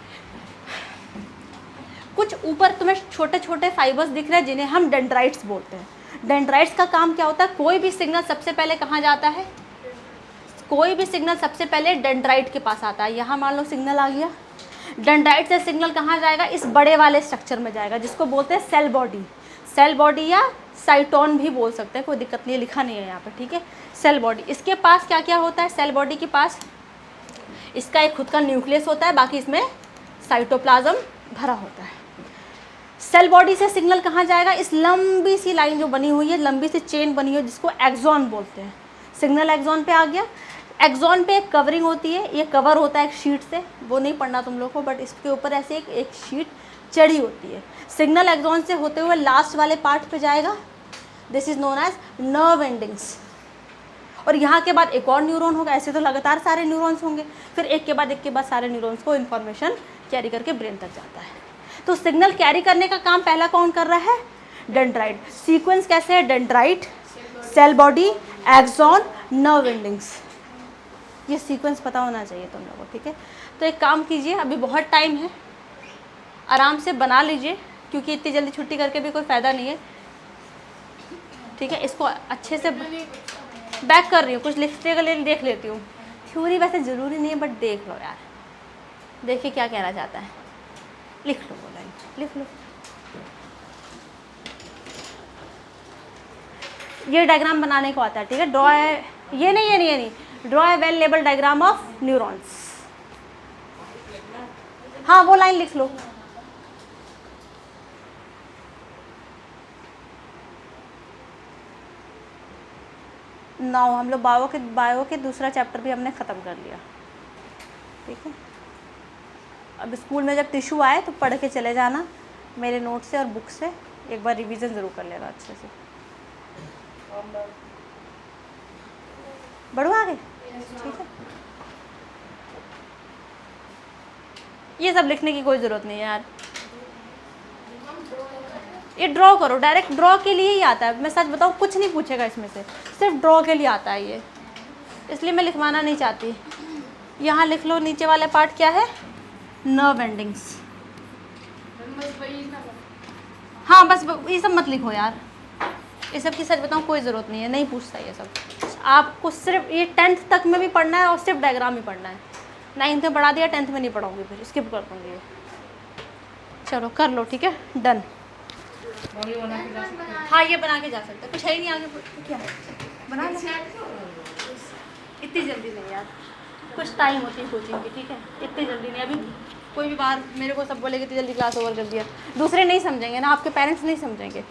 कुछ ऊपर तुम्हें छोटे छोटे फाइबर्स दिख रहे हैं जिन्हें हम डेंड्राइट्स बोलते हैं। डेंड्राइट्स का काम क्या होता है? कोई भी सिग्नल सबसे पहले कहाँ जाता है? कोई भी सिग्नल सबसे पहले डेंड्राइट के पास आता है। यहाँ मान लो सिग्नल आ गया, डेंड्राइट से सिग्नल कहाँ जाएगा? इस बड़े वाले स्ट्रक्चर में जाएगा जिसको बोलते हैं सेल बॉडी। सेल बॉडी या साइटोन भी बोल सकते हैं, कोई दिक्कत नहीं है, लिखा नहीं है यहाँ पर, ठीक है। सेल बॉडी, इसके पास क्या क्या होता है? सेल बॉडी के पास इसका एक खुद का न्यूक्लियस होता है, बाकी इसमें साइटोप्लाज्म भरा होता है। सेल बॉडी से सिग्नल कहाँ जाएगा? इस लंबी सी लाइन जो बनी हुई है, लंबी सी चेन बनी हुई है जिसको एक्सॉन बोलते हैं। सिग्नल एक्सॉन पे आ गया। एक्सॉन पे एक कवरिंग होती है, ये कवर होता है एक शीट से, वो नहीं पढ़ना तुम लोग को, बट इसके ऊपर ऐसे एक शीट चढ़ी होती है। सिग्नल एक्सॉन से होते हुए लास्ट वाले पार्ट पे जाएगा, this is known as nerve endings. और यहाँ के बाद एक और न्यूरॉन होगा, ऐसे तो लगातार सारे न्यूरॉन्स होंगे, फिर एक के बाद सारे न्यूरॉन्स को इन्फॉर्मेशन कैरी करके ब्रेन तक जाता है। तो सिग्नल कैरी करने का काम पहला कौन कर रहा है? डेंड्राइट। सीक्वेंस कैसे है? Dendrite, cell body, axon, nerve endings. ये सीक्वेंस पता होना चाहिए तुम लोगों को, ठीक है। तो एक काम कीजिए, अभी बहुत टाइम है, आराम से बना लीजिए, क्योंकि इतनी जल्दी छुट्टी करके भी कोई फ़ायदा नहीं है, ठीक है। इसको अच्छे से बैक कर रही हूँ, कुछ लिखने के लिए देख लेती हूँ। थ्योरी वैसे ज़रूरी नहीं है, बट देख लो यार, देखिए क्या कहना चाहता है, लिख लो वो लाइन, लिख लो। ये डायग्राम बनाने को आता है, ठीक है। ड्रॉ है, ये नहीं, draw a well label diagram of neurons. हाँ वो लाइन लिख लो। नाउ हम लोग बायो के दूसरा चैप्टर भी हमने ख़त्म कर लिया, ठीक है। अब स्कूल में जब टिश्यू आए तो पढ़ के चले जाना मेरे नोट से और बुक से, एक बार रिवीजन ज़रूर कर लेना अच्छे से। बढ़ो आगे, ठीक है। ये सब लिखने की कोई ज़रूरत नहीं है यार, ये ड्रॉ करो, डायरेक्ट ड्रॉ के लिए ही आता है। मैं सच बताऊँ, कुछ नहीं पूछेगा इसमें से, सिर्फ ड्रॉ के लिए आता है ये, इसलिए मैं लिखवाना नहीं चाहती। यहाँ लिख लो, नीचे वाले पार्ट क्या है? Nerve endings. हाँ बस ये सब मत लिखो यार, ये सब की सच बताऊँ कोई ज़रूरत नहीं है, नहीं पूछता ये सब। आपको सिर्फ ये 10th तक में भी पढ़ना है और सिर्फ डायग्राम ही पढ़ना है। 9th में पढ़ा दिया, 10th में नहीं पढ़ाऊँगी, फिर स्किप कर दूँगी ये। चलो कर लो, ठीक है, डन। हाँ ये बना के जा सकते हैं, कुछ है ही नहीं आगे, क्या है बना लो। इतनी जल्दी नहीं यार, कुछ टाइम होती है कोचिंग की, ठीक है। इतनी जल्दी नहीं, अभी कोई भी बाहर मेरे को सब बोलेगा इतनी जल्दी क्लास ओवर कर दिया, दूसरे नहीं समझेंगे ना, आपके पेरेंट्स नहीं समझेंगे।